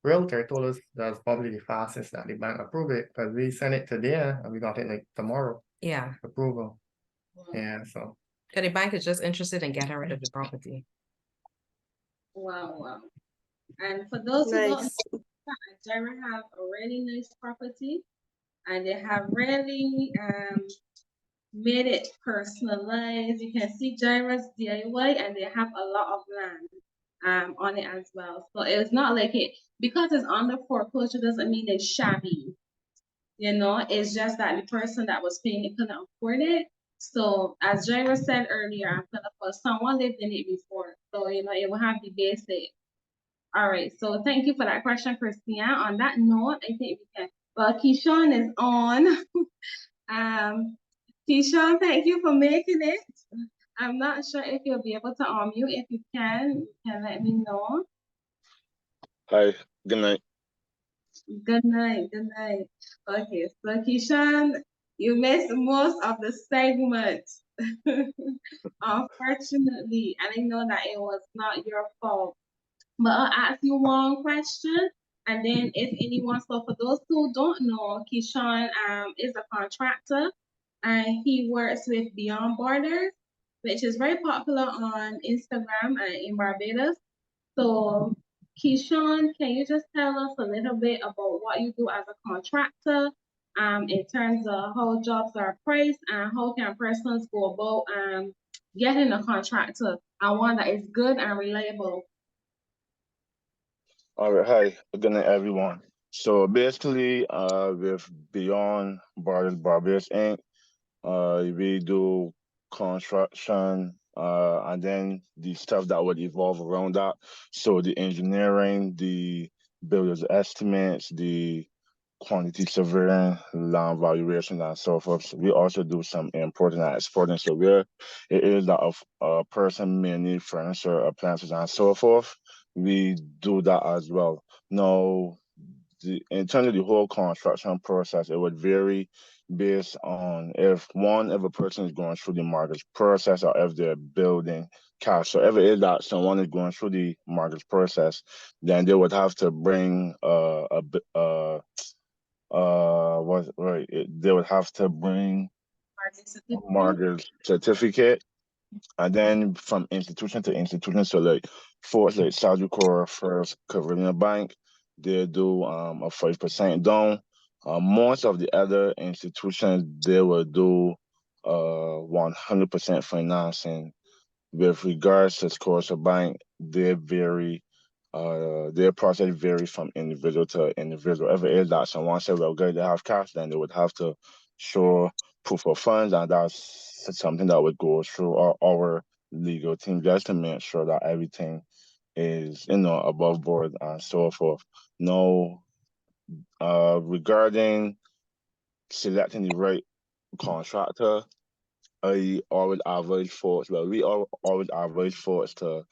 realtor told us that's probably the fastest that the bank approved it, because we sent it today and we got it like tomorrow. Yeah. Approval. Yeah, so. Because the bank is just interested in getting rid of the property. Wow, wow. And for those who don't know, Jaira have a really nice property, and they have really made it personalized. You can see Jaira's DIY, and they have a lot of land on it as well. So it's not like it, because it's under foreclosure doesn't mean it's shabby. You know, it's just that the person that was paying it couldn't afford it. So as Jaira said earlier, I feel like someone lived in it before. So you know, it will have the basic. All right, so thank you for that question, Christian. On that note, I think we can. Well, Keyshawn is on. Keyshawn, thank you for making it. I'm not sure if you'll be able to unmute. If you can let me know. Hi, good night. Good night, good night. Okay, so Keyshawn, you missed most of the segment. Unfortunately, and I know that it was not your fault. But I'll ask you one question, and then if anyone, so for those who don't know, Keyshawn is a contractor, and he works with Beyond Borders, which is very popular on Instagram and in Barbados. So, Keyshawn, can you just tell us a little bit about what you do as a contractor, in terms of how jobs are priced and how can persons go about getting a contractor and one that is good and reliable? All right, hi, good night, everyone. So basically, with Beyond Borders Barbados Inc., we do construction, and then the stuff that would evolve around that. So the engineering, the builder's estimates, the quantity surveying, land valuation, and so forth. So we also do some importing and exporting. So where it is that a person may need furniture, appliances, and so forth, we do that as well. Now, in terms of the whole construction process, it would vary based on if a person is going through the mortgage process or if they're building cash. So if it is that someone is going through the mortgage process, then they would have to bring they would have to bring a mortgage certificate, and then from institution to institution. So like for like Sagicor First Caribbean Bank, they do a 5% down. Most of the other institutions they will do 100% financing. With regards to Scotia Bank, they vary. Their process varies from individual to individual. If it is that someone said, "Well, good, they have cash," then they would have to show proof of funds, and that's something that would go through our legal team just to make sure that everything is, above board and so forth. Now, regarding selecting the right contractor, I always advise folks. Well, we always advise folks to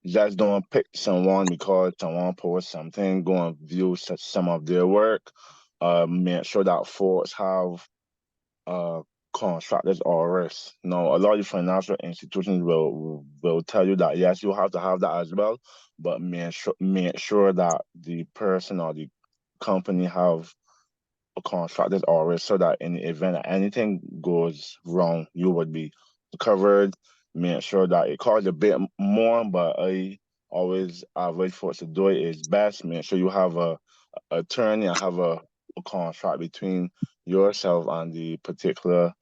just don't pick someone because someone posts something, go and view some of their work. Make sure that folks have uh contractors or risks. Now, a lot of financial institutions will tell you that yes, you have to have that as well, but make sure that the person or the company have contractors or risk so that in the event that anything goes wrong, you would be covered. Make sure that it costs a bit more, but I always advise folks to do it is best. Make sure you have a attorney and have a contract between yourself and the particular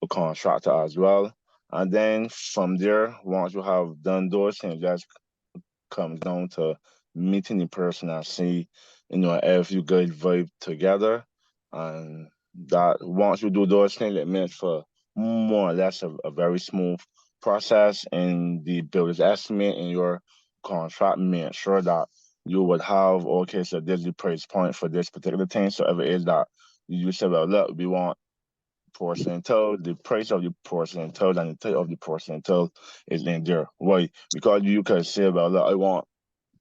contractor as well. And then from there, once you have done those things, just comes down to meeting in person and see, if you guys vibe together. And that once you do those things, it makes for more or less a very smooth process. And the builder's estimate in your contract, make sure that you would have, okay, so this is the price point for this particular thing. So if it is that you say, well, look, we want porcelain toad, the price of the porcelain toad and the type of the porcelain toad is in there. Why? Because you can say, well, look, I want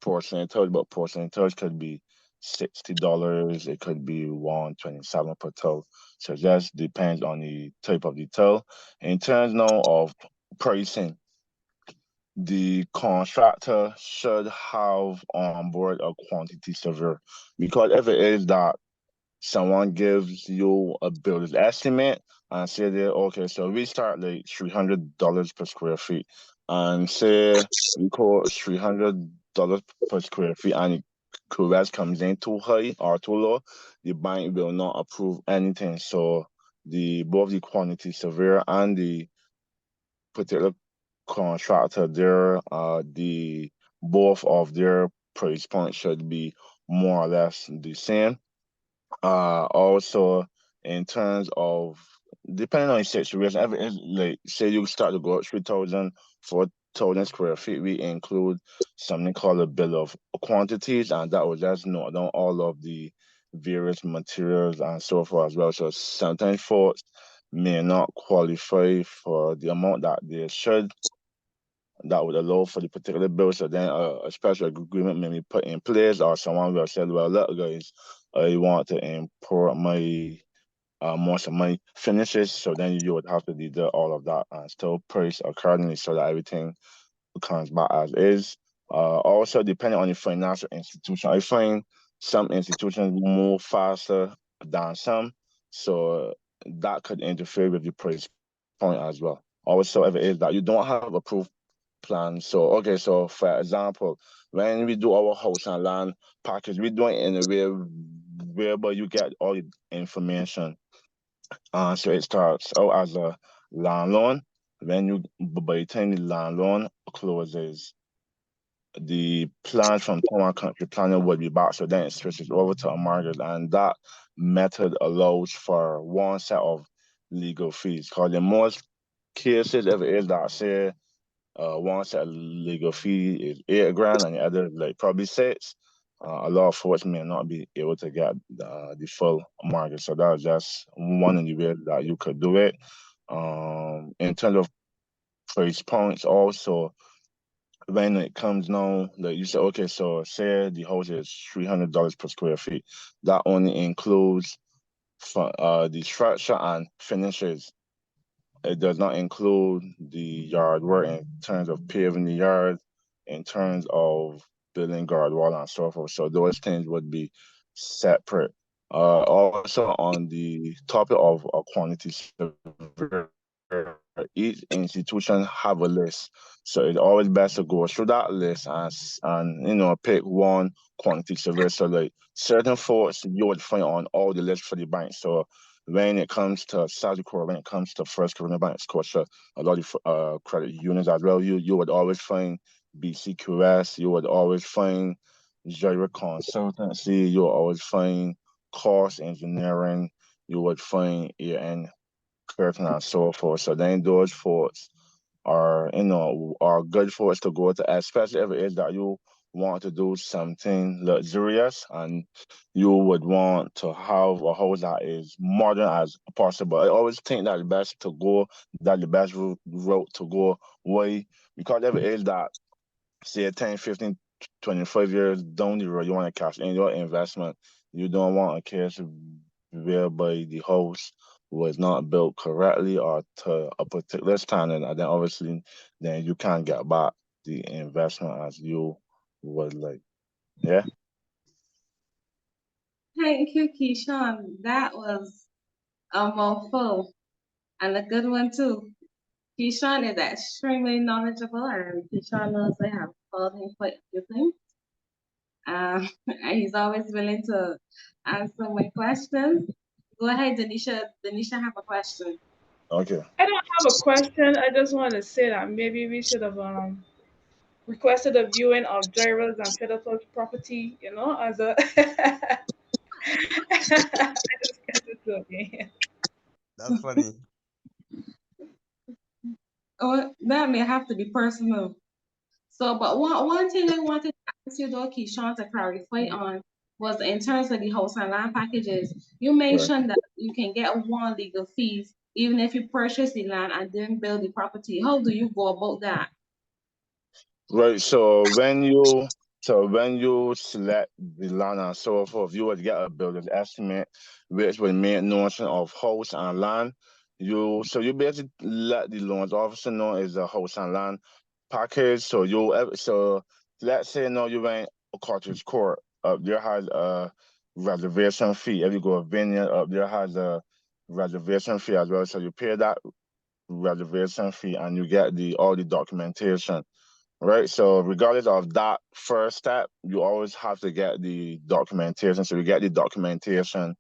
porcelain toad, but porcelain toad could be $60, it could be 127 per toe. So it just depends on the type of the toe. In terms now of pricing, the contractor should have on board a quantity surveyor because if it is that someone gives you a builder's estimate and say that okay, so we start like $300 per square feet, and say we quote $300 per square feet, and the QS comes in too high or too low, the bank will not approve anything. So the both the quantity surveyor and the particular contractor there, the both of their price points should be more or less the same. Also, in terms of depending on the situation, if it's like say you start to go up 3,000, 4,000 square feet, we include something called a bill of quantities, and that will just note down all of the various materials and so forth as well. So sometimes folks may not qualify for the amount that they should that would allow for the particular bill. So then a special agreement may be put in place, or someone will say, well, look, guys, I want to import my most of my finishes. So then you would have to deduct all of that and still price accordingly so that everything comes back as is. Also, depending on the financial institution, I find some institutions move faster than some. So that could interfere with the price point as well. Also, if it is that you don't have approved plan. So okay, so for example, when we do our house and land package, we do it in a way whereby you get all the information. So it starts out as a land loan. When you by the time the land loan closes, the plan from Town Country Planning would be back. So then it switches over to a mortgage, and that method allows for one set of legal fees. Because in most cases, if it is that say one set of legal fee is 8 grand and the other like probably six. A lot of folks may not be able to get the full mortgage, so that's just one of the ways that you could do it. In terms of price points, also when it comes now, like you say, okay, so say the house is $300 per square feet, that only includes the structure and finishes. It does not include the yard work in terms of paving the yard, in terms of building guard wall and so forth. So those things would be separate. Also on the topic of quantity survey, each institution have a list. So it's always best to go through that list and pick one quantity survey. So like certain folks you would find on all the lists for the bank. So when it comes to Sagicor, when it comes to First Caribbean Bank, Scotia, a lot of credit unions as well, you would always find BCQS, you would always find Jira Consultancy, you would always find Cost Engineering, you would find AN Curtin and so forth. So then those folks are good for us to go to, especially if it is that you want to do something luxurious and you would want to have a house that is modern as possible. I always think that the best route to go. Why? Because if it is that say 10, 15, 25 years down the road, you want to cash in your investment. You don't want a case whereby the house was not built correctly or to a particular standard, and then obviously then you can't get back the investment as you would like. Yeah. Thank you, Keyshawn. That was a mouthful and a good one too. Keyshawn is extremely knowledgeable, and Keyshawn knows I have told him quite a few things. And he's always willing to answer my questions. Go ahead, Denisha. Denisha have a question. Okay. I don't have a question. I just want to say that maybe we should have requested a viewing of Jairus and Philippa's property, as a I just guess it's okay. That's funny. Oh, that may have to be personal. So, but one thing I wanted to ask you though, Keyshawn, to clarify on was in terms of the house and land packages. You Right. mentioned that you can get one legal fees even if you purchase the land and then build the property. How do you go about that? Right. So when you select the land and so forth, you would get a builder's estimate, which would make notion of house and land. You basically let the loans officer know is a house and land package. So let's say no you went a cottage court up there has a reservation fee. If you go a vineyard up there has a reservation fee as well. So you pay that reservation fee and you get the all the documentation. Right. So regardless of that first step, you always have to get the documentation. So you get the documentation,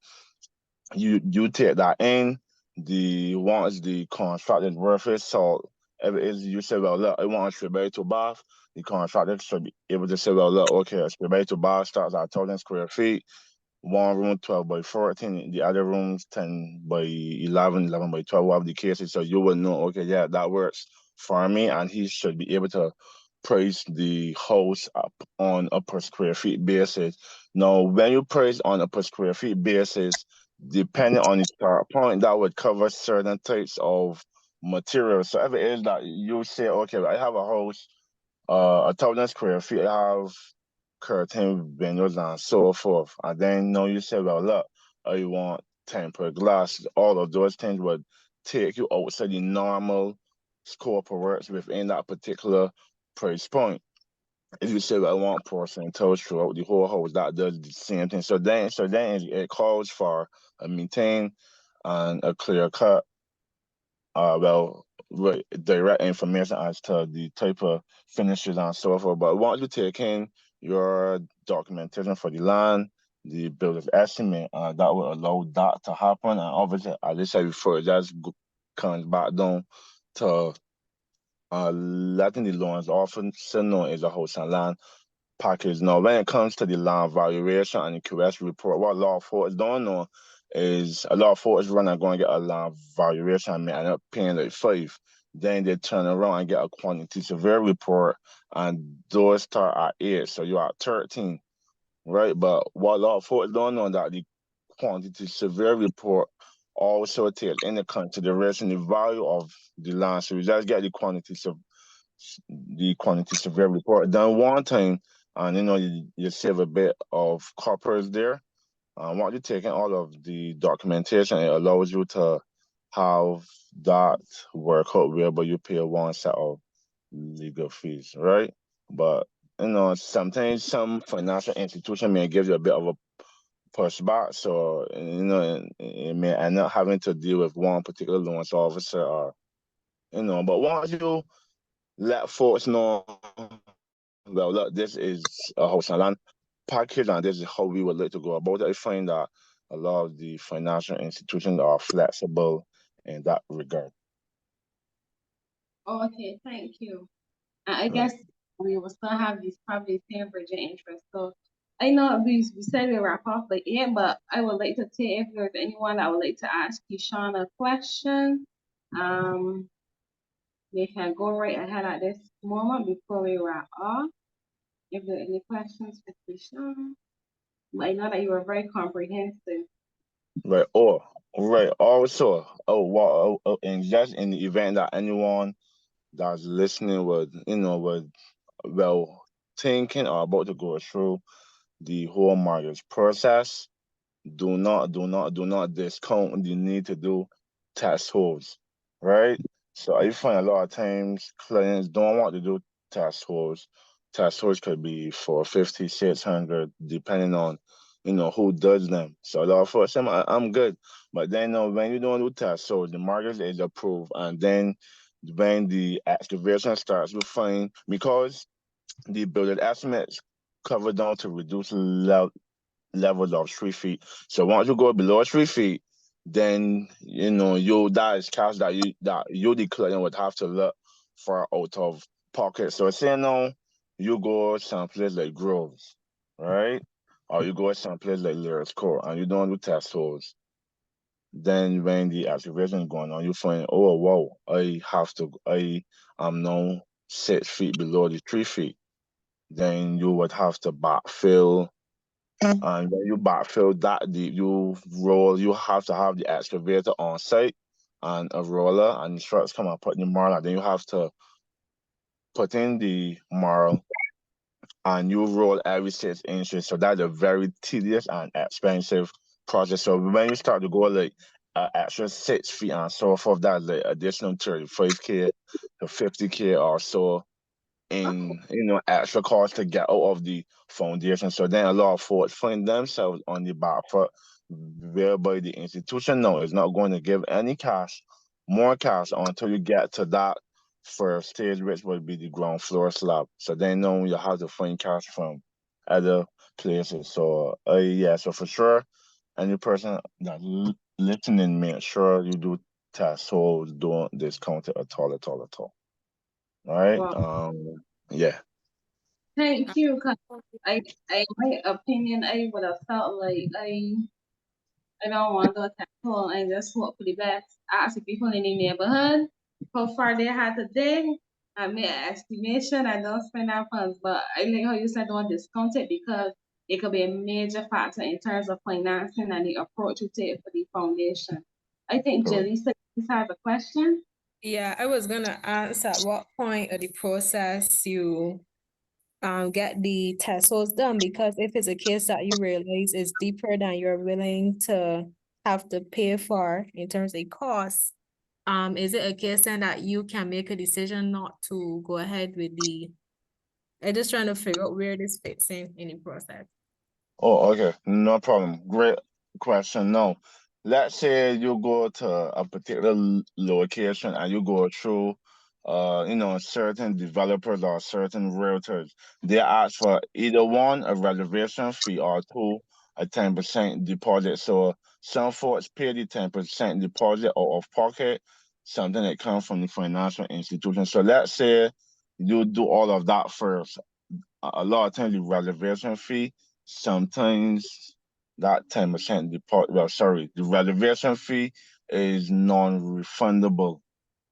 you take that in, the once the contracted worth is so if it is you say, well look, I want a three to bath, the contractor should be able to say, well look, okay, a three to bath starts at 1,000 square feet, one room 12 by 14, the other rooms 10 by 11, 11 by 12, whatever the case is. So you will know, okay, yeah, that works for me. And he should be able to price the house up on a per square feet basis. Now, when you price on a per square feet basis, depending on the start point, that would cover certain types of materials. So if it is that you say, okay, I have a house 1,000 square feet, I have curtain windows and so forth. And then now you say, well, look, I want tempered glass. All of those things would take you outside the normal scope of works within that particular price point. If you say, well, I want porcelain tiles throughout the whole house, that does the same thing. So then it calls for a maintain and a clear cut well, direct information as to the type of finishes and so forth. But once you take in your documentation for the land, the builder's estimate, that will allow that to happen. And obviously, as I said before, it just comes back down to letting the loans often know is a house and land package. Now, when it comes to the land valuation and the QS report, what a lot of folks don't know is a lot of folks run and go and get a land valuation and may end up paying like five. Then they turn around and get a quantity survey report, and those start at 8, so you're at 13, right? But what a lot of folks don't know that the quantity survey report also takes into consideration the value of the land. So you just get the quantity survey report done one time, and you save a bit of coppers there. Once you taking all of the documentation, it allows you to have that work out whereby you pay one set of legal fees, right? But sometimes some financial institution may give you a bit of a pushback, so it may end up having to deal with one particular loans officer, or But once you let folks know, well, look, this is a house and land package, and this is how we would like to go about it. I find that a lot of the financial institutions are flexible in that regard. Okay, thank you. I Right. guess we will still have these probably same virgin interests. So I know we said we wrap off by 8, but I would like to take if there's anyone that would like to ask Keyshawn a question. Um, they can go right ahead at this moment before we wrap off. If there are any questions for Keyshawn, but I know that you were very comprehensive. Right. Or right. Also, and just in the event that anyone that's listening would thinking or about to go through the whole mortgage process, do not discount the need to do tax holds, right? So I find a lot of times clients don't want to do tax holds. Tax holds could be for 50, 600, depending on, who does them. So a lot of folks say, I'm good. But then, when you don't do tax holds, the mortgage is approved. And then when the excavation starts, we find, because the building estimates cover down to reduce levels of 3 feet. So once you go below 3 feet, then that is cash that you the client would have to look for out of pocket. So say now you go someplace like Groves, right? Or you go someplace like Lyrics Core and you don't do test holes. Then when the activation is going on, you find, oh wow, I am now 6 feet below the 3 feet. Then you would have to backfill, and when you backfill that deep, you have to have the excavator on site and a roller, and the trucks come and put the marl, and then you have to put in the marl and you roll every 6 inches. So that's a very tedious and expensive process. So when you start to go like extra 6 feet and so forth, that's like additional 35K to 50K or so in extra cost to get out of the foundation. So then a lot of folks find themselves on the back foot, whereby the institution now is not going to give any cash, more cash until you get to that first stage, which would be the ground floor slab. So then now you have to find cash from other places. So yeah, so for sure, any person that listening, make sure you do test, so don't discount it at all, at all, at all. All right. Wow. Yeah. Thank you. 'Cause in my opinion, I would have felt like I don't want to tackle. I just hope for the best. Ask the people in the neighborhood how far they had to dig. I made an estimation. I don't spend our funds, but I like how you said don't discount it because it could be a major factor in terms of financing and the approach you take for the foundation. I think Correct. Jaleesa has a question. Yeah, I was gonna ask at what point of the process you get the TESOLs done, because if it's a case that you realize is deeper than you're willing to have to pay for in terms of costs, is it a case then that you can make a decision not to go ahead with the, I'm just trying to figure out where this fits in the process. Oh, okay. No problem. Great question. No, let's say you go to a particular location and you go through, certain developers or certain realtors. They ask for either one, a reservation fee, or two, a 10% deposit. So some folks pay the 10% deposit out of pocket, something that comes from the financial institution. So let's say you do all of that first. A lot of times the reservation fee, sometimes that 10% deposit, well, sorry, the reservation fee is non-refundable,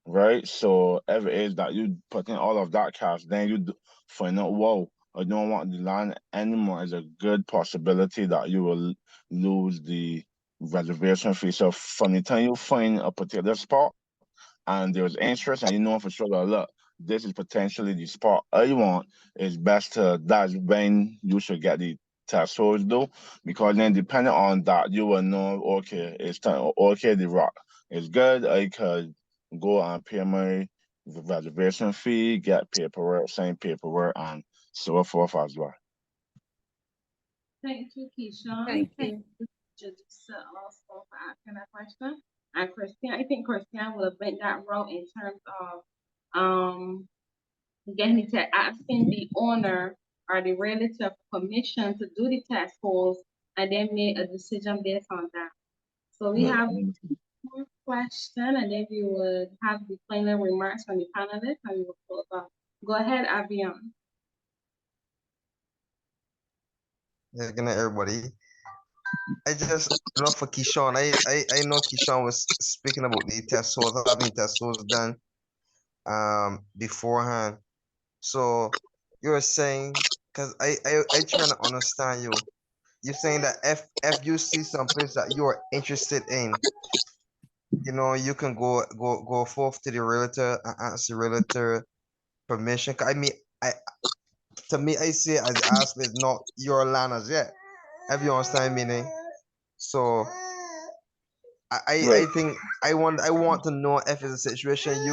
right? So if it is that you put in all of that cash, then find out, whoa, I don't want the land anymore. It's a good possibility that you will lose the reservation fee. So from the time you find a particular spot, and there's interest and you know for sure that look, this is potentially the spot I want, it's best to that's when you should get the test holes though, because then depending on that you will know, okay, it's time, okay, the rock is good, I could go and pay my reservation fee, get paperwork, sign paperwork, and so forth as well. Thank you, Keyshawn. Thank Thank you. you, Jaleesa, also for asking that question. And Christian, I think Christian would have went that route in terms of getting to asking the owner or the realtor permission to do the task holes and then make a decision based on that. So we Right. have one question and then we would have the final remarks from the panelists and we will close off. Go ahead, Avion. Yeah, good night, everybody. I just love for Keyshawn. I know Keyshawn was speaking about the test scores, having test scores done beforehand. So you're saying, because I trying to understand you. You're saying that if you see some place that you are interested in, you can go forth to the realtor and ask the realtor permission. 'Cause I mean, to me, I see it as the aspect not your land as yet. If you understand meaning. So I Right. think I want to know if it's a situation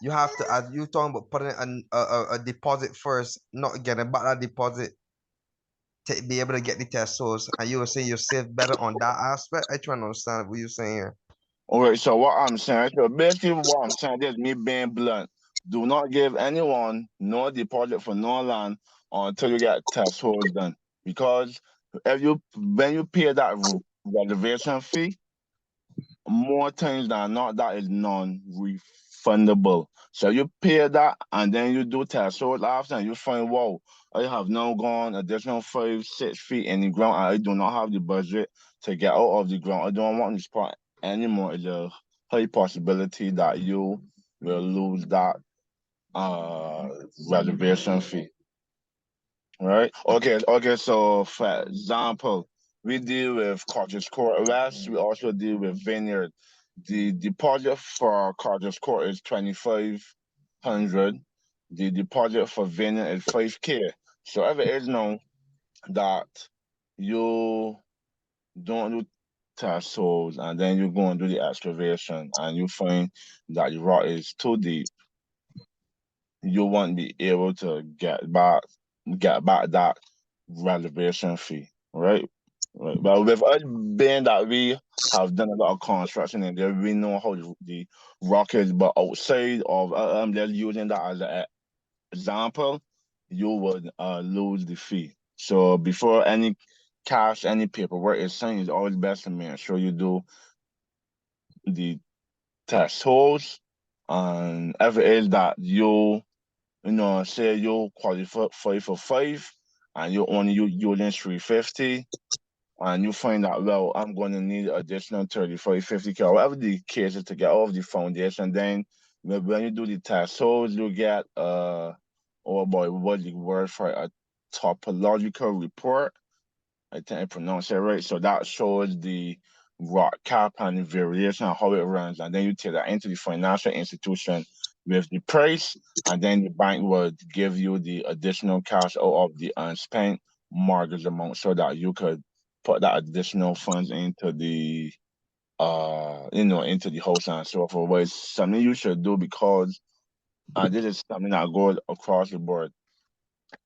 you have to, as you talking about putting a deposit first, not getting back that deposit to be able to get the test source, and you were saying you save better on that aspect. I trying to understand what you're saying here. All right, so what I'm saying, so basically what I'm saying is me being blunt. Do not give anyone no deposit for no land until you get tax holes done. Because if you when you pay that reservation fee, more times than not, that is non-refundable. So you pay that and then you do tax holes after and you find, wow, I have now gone additional 5, 6 feet in the ground. I do not have the budget to get out of the ground. I don't want to spot anymore. It's a high possibility that you will lose that uh reservation fee. Right? Okay, so for example, we deal with Cottage Court West, we also deal with Vineyard. The deposit for Cottage Court is 2,500. The deposit for Vineyard is 5K. So if it is known that you don't do test holes and then you go and do the excavation and you find that the rock is too deep, you won't be able to get back that reservation fee, right? Right. But with us being that we have done a lot of construction and there, we know how the rock is. But outside of just using that as an example, you would lose the fee. So before any cash, any paperwork is signed, it's always best to make sure you do the test holes. And if it is that say you qualify for 5 and you only using 350 and you find out, well, I'm going to need additional 35, 50K, or whatever the case is to get off the foundation, then when you do the test holes, you get, oh boy, what's the word for it? A topological report. I think I pronounced it right. So that shows the rock cap and the variation and how it runs. And then you take that into the financial institution with the price, and then the bank would give you the additional cash out of the unspent mortgage amount so that you could put that additional funds into the into the house and so forth. But it's something you should do because this is something that goes across the board.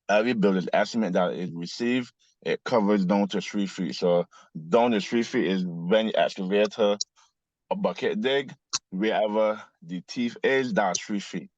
Every builder's estimate that is received, it covers down to 3 feet. So down to 3 feet is when you excavate a bucket dig, wherever the teeth is, that's 3 feet.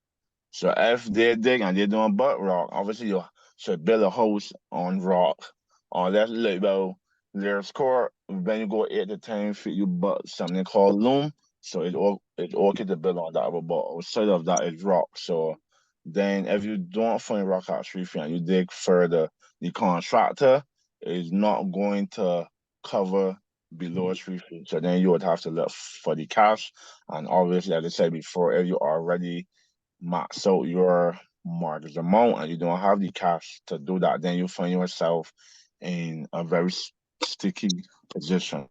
So if they dig and they're doing butt rock, obviously you should build a house on rock. Or that's like well, there's core when you go 8 to 10 feet, you butt something called loom. So it's okay to build on that, but outside of that is rock. So then if you don't find rock at 3 feet and you dig further, the contractor is not going to cover below 3 feet. So then you would have to look for the cash. And obviously, as I said before, if you already max out your mortgage amount and you don't have the cash to do that, then you find yourself in a very sticky position.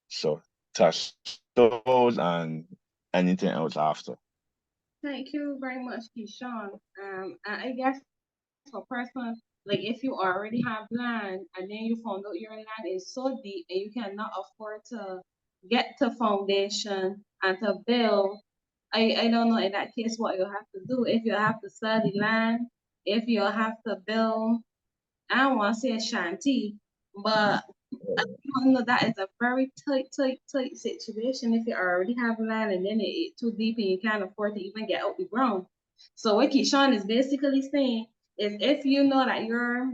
So touch those and anything else after. Thank you very much, Keyshawn. I guess for person, like if you already have land and then you found out your land is so deep and you cannot afford to get to foundation and to build, I don't know in that case what you have to do. If you have to sell the land, if you have to build, I don't want to say a shanty, but I don't know that is a very tight situation if you already have land and then it's too deep and you can't afford to even get out the ground. So what Keyshawn is basically saying is if you know that your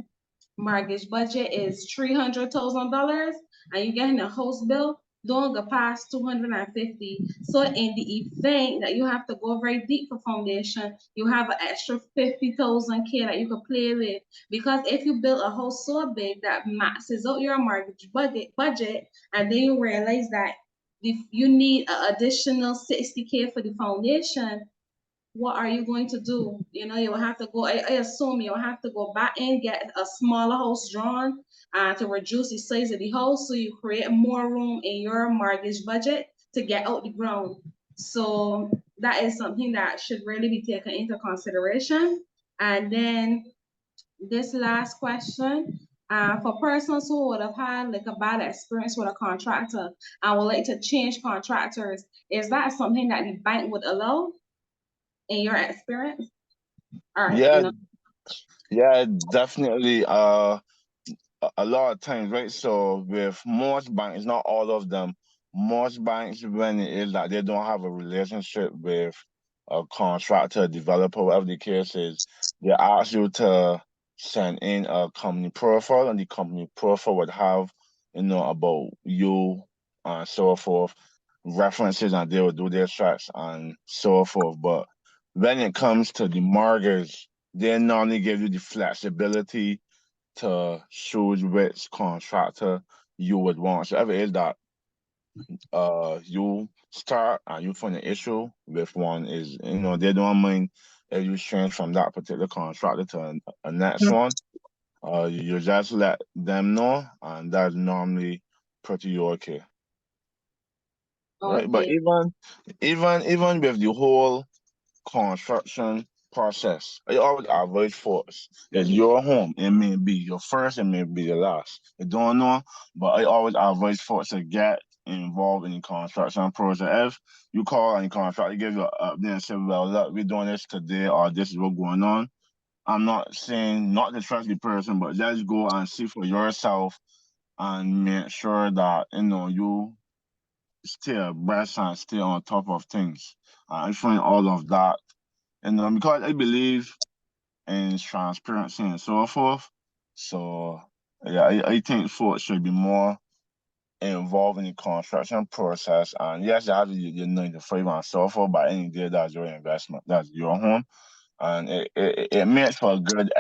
mortgage budget is $300,000 and you're getting a house bill, don't go past 250. So in the event that you have to go very deep for foundation, you have an extra 50,000 K that you can play with. Because if you build a house so big that maxes out your mortgage budget, and then you realize that if you need an additional 60K for the foundation, what are you going to do? You know, you'll have to go, I assume you'll have to go back and get a smaller house drawn to reduce the size of the house so you create more room in your mortgage budget to get out the ground. So that is something that should really be taken into consideration. And then this last question. For persons who would have had like a bad experience with a contractor and would like to change contractors, is that something that the bank would allow in your experience? Or, Yeah, you know, yeah, definitely. A lot of times, right? So with most banks, not all of them, most banks, when it is that they don't have a relationship with a contractor, developer, whatever the case is, they ask you to send in a company profile, and the company profile would have, about you and so forth, references, and they will do their checks and so forth. But when it comes to the mortgage, they normally give you the flexibility to choose which contractor you would want. So if it is that you start and you find an issue with one, is they don't mind if you change from that particular contractor to a next one. You just let them know, and that's normally pretty okay. Right? But okay. even with the whole construction process, I always avoid force. It's your home. It may be your first, it may be your last. I don't know, but I always avoid force to get involved in the construction process. If you call and the contractor give you an update and say, well, look, we're doing this today, or this is what's going on. I'm not saying not to trust the person, but just go and see for yourself and make sure that you stay abreast and stay on top of things. I find all of that, because I believe in transparency and so forth. So yeah, I think folks should be more involved in the construction process. And yes, you have your 9 to 5 and so forth, but any day that's your investment, that's your home. And it makes for a good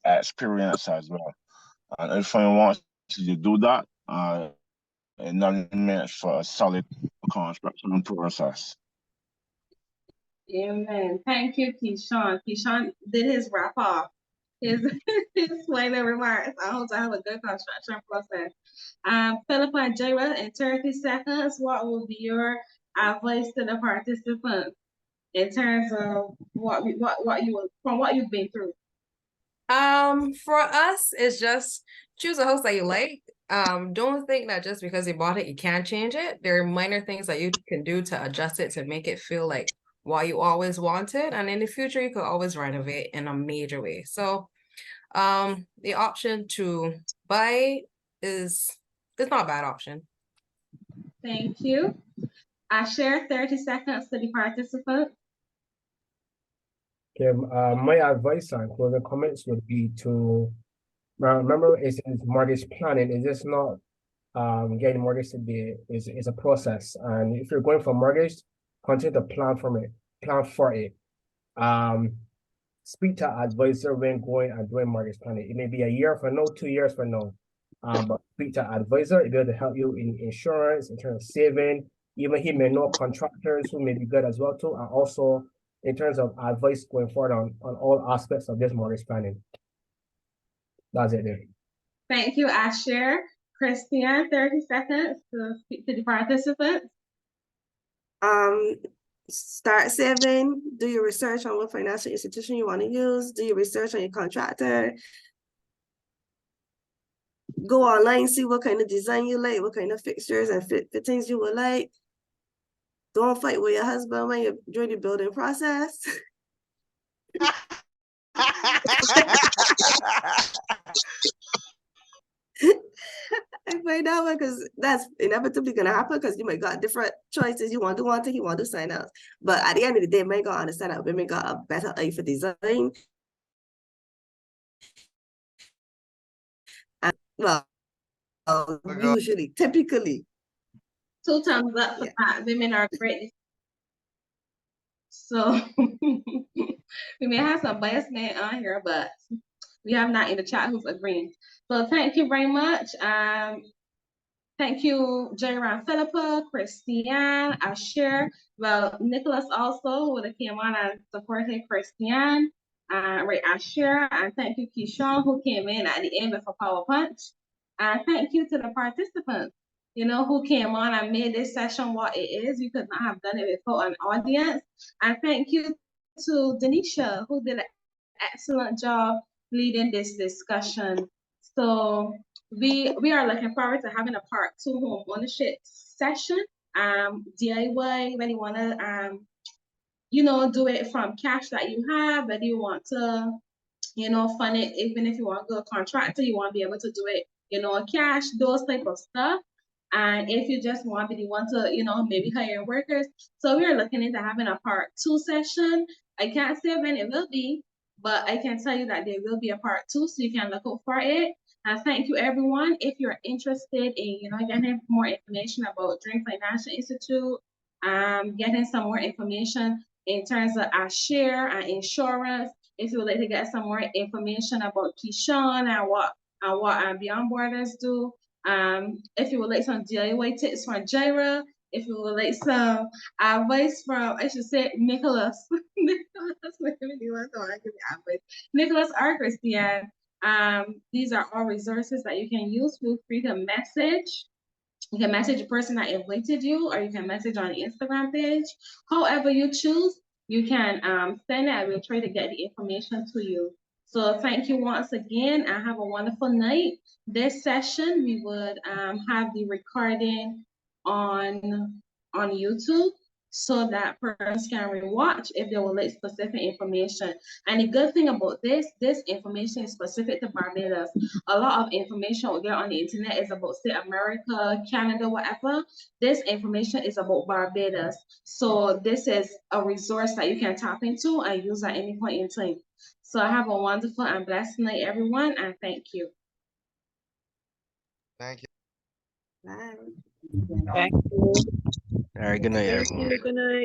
experience as well. And I find once you do that, it not makes for a solid construction process. Amen. Thank you, Keyshawn. Keyshawn did his wrap up, his, his final remarks. I hope to have a good construction process. Philippa and Jaira, in 30 seconds, what will be your advice to the participants in terms of what you've been through? For us, it's just choose a host that you like. Don't think that just because you bought it, you can't change it. There are minor things that you can do to adjust it to make it feel like what you always wanted. And in the future, you could always renovate in a major way. So, the option to buy it's not a bad option. Thank you. I share 30 seconds to the participant. Okay, my advice and closing comments would be to remember it's mortgage planning. It's just not getting mortgage to be is a process. And if you're going for mortgage, continue to plan for it. Speak to advisor when going and doing mortgage planning. It may be a year from now, 2 years from now. But speak to advisor, it'll be able to help you in insurance, in terms of saving. Even he may know contractors who may be good as well too, and also in terms of advice going forward on all aspects of this mortgage planning. That's it there. Thank you, I share. Christian, 30 seconds to speak to the participants. Start saving, do your research on what financial institution you want to use, do your research on your contractor, go online, see what kind of design you like, what kind of fixtures and fittings you would like. Don't fight with your husband when you're doing the building process. I find that one because that's inevitably gonna happen because you might got different choices. You want to do one thing, you want to sign else. But at the end of the day, may got understand that women got a better eye for design. And well, usually, typically. 2 thumbs up for that. Women are great. So we may have some biased men on here, but we have not in the chat who's agreeing. So thank you very much. Thank you, Jaira and Philippa, Christiane, Asher. Well, Nicholas also would have came on and supported Christiane, right, Asher. And thank you, Keyshawn, who came in at the end of a power punch. And thank you to the participants, who came on and made this session what it is. You could not have done it without an audience. And thank you to Denisha, who did an excellent job leading this discussion. So we are looking forward to having a part 2 home ownership session. DIY, when you want to do it from cash that you have, whether you want to fund it, even if you want to go a contractor, you want to be able to do it, cash, those type of stuff. And if you just want to, maybe hire workers. So we are looking into having a part 2 session. I can't say when it will be, but I can tell you that there will be a part 2, so you can look out for it. And thank you, everyone. If you're interested in, getting more information about Dream Financial Institute, getting some more information in terms of our share and insurance. If you would like to get some more information about Keyshawn and what Beyond Borders do, if you would like some DIY tips from Jaira, if you would like some advice from, I should say, Nicholas. Nicholas or Christian. These are all resources that you can use. Feel free to message. You can message the person that invited you, or you can message on the Instagram page. However you choose, you can send it. I will try to get the information to you. So thank you once again, and have a wonderful night. This session, we would have the recording on YouTube, so that persons can rewatch if they would like specific information. And the good thing about this information is specific to Barbados. A lot of information we get on the internet is about, say, America, Canada, whatever. This information is about Barbados. So this is a resource that you can tap into and use at any point in time. So have a wonderful and blessed night, everyone, and thank you. Thank you. Bye. All right, good night, everyone. Good night.